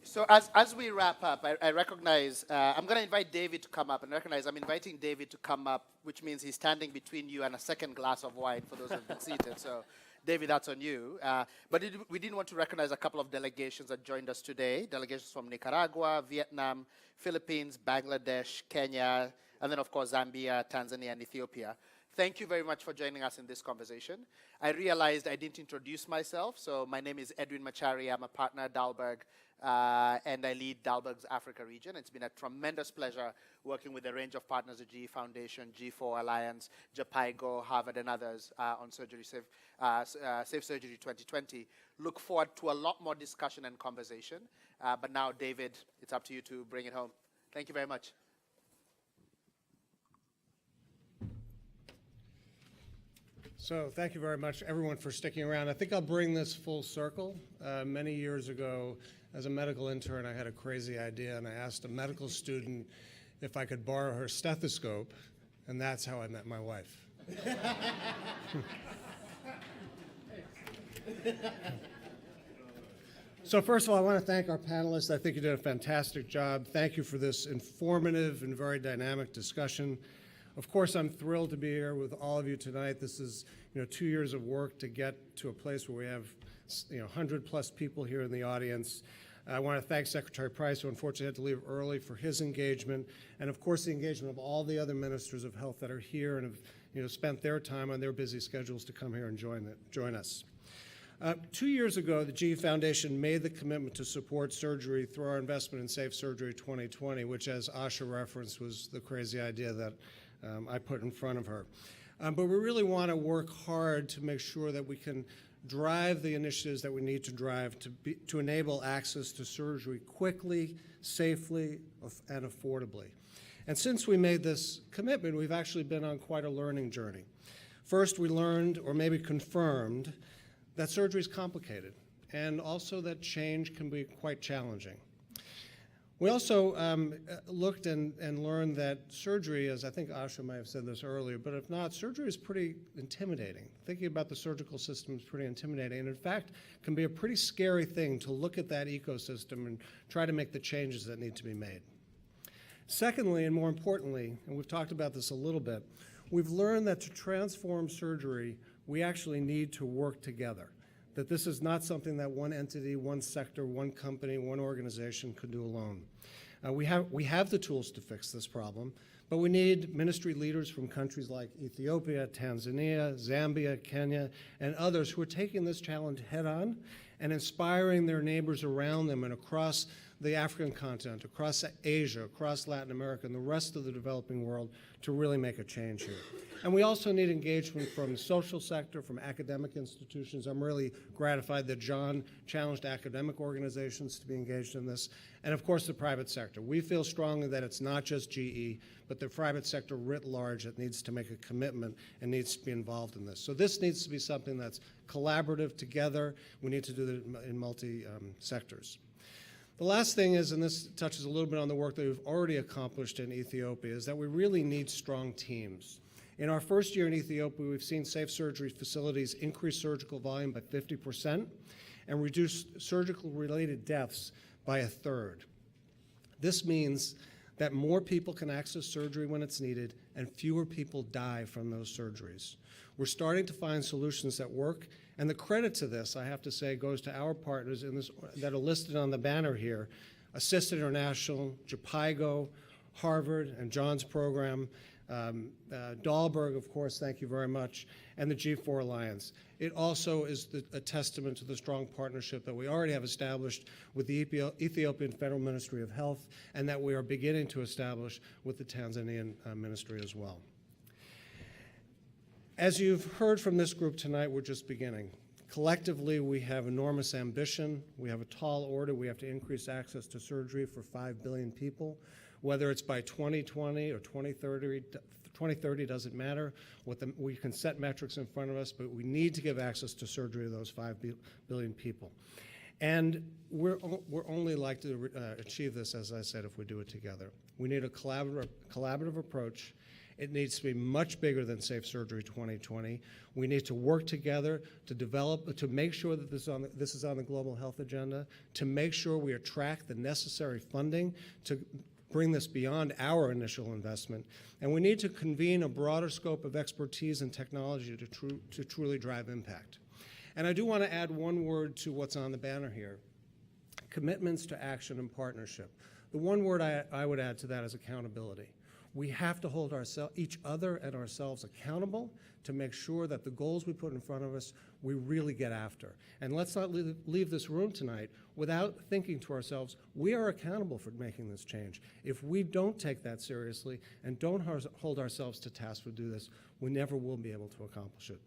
So as we wrap up, I recognize, I'm going to invite David to come up, and recognize I'm inviting David to come up, which means he's standing between you and a second glass of wine for those who have been seated. So, David, that's on you. But we didn't want to recognize a couple of delegations that joined us today, delegations from Nicaragua, Vietnam, Philippines, Bangladesh, Kenya, and then, of course, Zambia, Tanzania, and Ethiopia. Thank you very much for joining us in this conversation. I realized I didn't introduce myself, so my name is Edwin Machari. I'm a partner at Dalberg, and I lead Dalberg's Africa region. It's been a tremendous pleasure working with a range of partners, the GE Foundation, G4 Alliance, JAPIGO, Harvard, and others on Surgery Safe Surgery 2020. Look forward to a lot more discussion and conversation. But now, David, it's up to you to bring it home. Thank you very much. So thank you very much, everyone, for sticking around. I think I'll bring this full circle. Many years ago, as a medical intern, I had a crazy idea, and I asked a medical student if I could borrow her stethoscope, and that's how I met my wife. So first of all, I want to thank our panelists. I think you did a fantastic job. Thank you for this informative and very dynamic discussion. Of course, I'm thrilled to be here with all of you tonight. This is, 2 years of work to get to a place where we have, 100+ people here in the audience. I want to thank Secretary Price, who unfortunately had to leave early, for his engagement, and of course the engagement of all the other ministers of health that are here and have, spent their time on their busy schedules to come here and join us. 2 years ago, the GE Foundation made the commitment to support surgery through our investment in Safe Surgery 2020, which, as Asha referenced, was the crazy idea that I put in front of her. But we really want to work hard to make sure that we can drive the initiatives that we need to drive to enable access to surgery quickly, safely, and affordably. And since we made this commitment, we've actually been on quite a learning journey. First, we learned, or maybe confirmed, that surgery is complicated, and also that change can be quite challenging. We also looked and learned that surgery, as I think Asha might have said this earlier, but if not, surgery is pretty intimidating. Thinking about the surgical system is pretty intimidating, and in fact, can be a pretty scary thing to look at that ecosystem and try to make the changes that need to be made. Secondly, and more importantly, and we've talked about this a little bit, we've learned that to transform surgery, we actually need to work together. That this is not something that one entity, one sector, one company, one organization could do alone. We have the tools to fix this problem, but we need ministry leaders from countries like Ethiopia, Tanzania, Zambia, Kenya, and others who are taking this challenge head on and inspiring their neighbors around them and across the African continent, across Asia, across Latin America, and the rest of the developing world to really make a change here. And we also need engagement from the social sector, from academic institutions. I'm really gratified that John challenged academic organizations to be engaged in this, and of course the private sector. We feel strongly that it's not just GE, but the private sector writ large that needs to make a commitment and needs to be involved in this. So this needs to be something that's collaborative together. We need to do it in multi-sectors. The last thing is, and this touches a little bit on the work that we've already accomplished in Ethiopia, is that we really need strong teams. In our first year in Ethiopia, we've seen safe surgery facilities increase surgical volume by 50% and reduce surgical-related deaths by 1/3. This means that more people can access surgery when it's needed and fewer people die from those surgeries. We're starting to find solutions that work, and the credit to this, I have to say, goes to our partners in this that are listed on the banner here: Assist International, JPIGO, Harvard, and John's program, Dahlberg, of course, thank you very much, and the G4 Alliance. It also is a testament to the strong partnership that we already have established with the Ethiopian Federal Ministry of Health and that we are beginning to establish with the Tanzanian ministry as well. As you've heard from this group tonight, we're just beginning. Collectively, we have enormous ambition. We have a tall order. We have to increase access to surgery for 5 billion people. Whether it's by 2020 or 2030 doesn't matter. We can set metrics in front of us, but we need to give access to surgery to those 5 billion people. And we're only likely to achieve this, as I said, if we do it together. We need a collaborative approach. It needs to be much bigger than Safe Surgery 2020. We need to work together to develop, to make sure that this is on the global health agenda, to make sure we attract the necessary funding to bring this beyond our initial investment. And we need to convene a broader scope of expertise and technology to truly drive impact. And I do want to add one word to what's on the banner here: commitments to action and partnership. The one word I would add to that is accountability. We have to hold each other and ourselves accountable to make sure that the goals we put in front of us, we really get after. And let's not leave this room tonight without thinking to ourselves, we are accountable for making this change. If we don't take that seriously and don't hold ourselves to task to do this, we never will be able to accomplish it.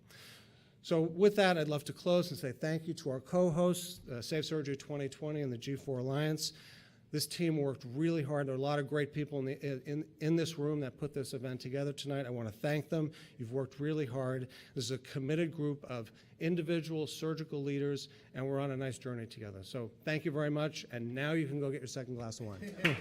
So with that, I'd love to close and say thank you to our co-hosts, Safe Surgery 2020 and the G4 Alliance. This team worked really hard. There are a lot of great people in this room that put this event together tonight. I want to thank them. You've worked really hard. This is a committed group of individual surgical leaders, and we're on a nice journey together. So thank you very much, and now you can go get your second glass of wine.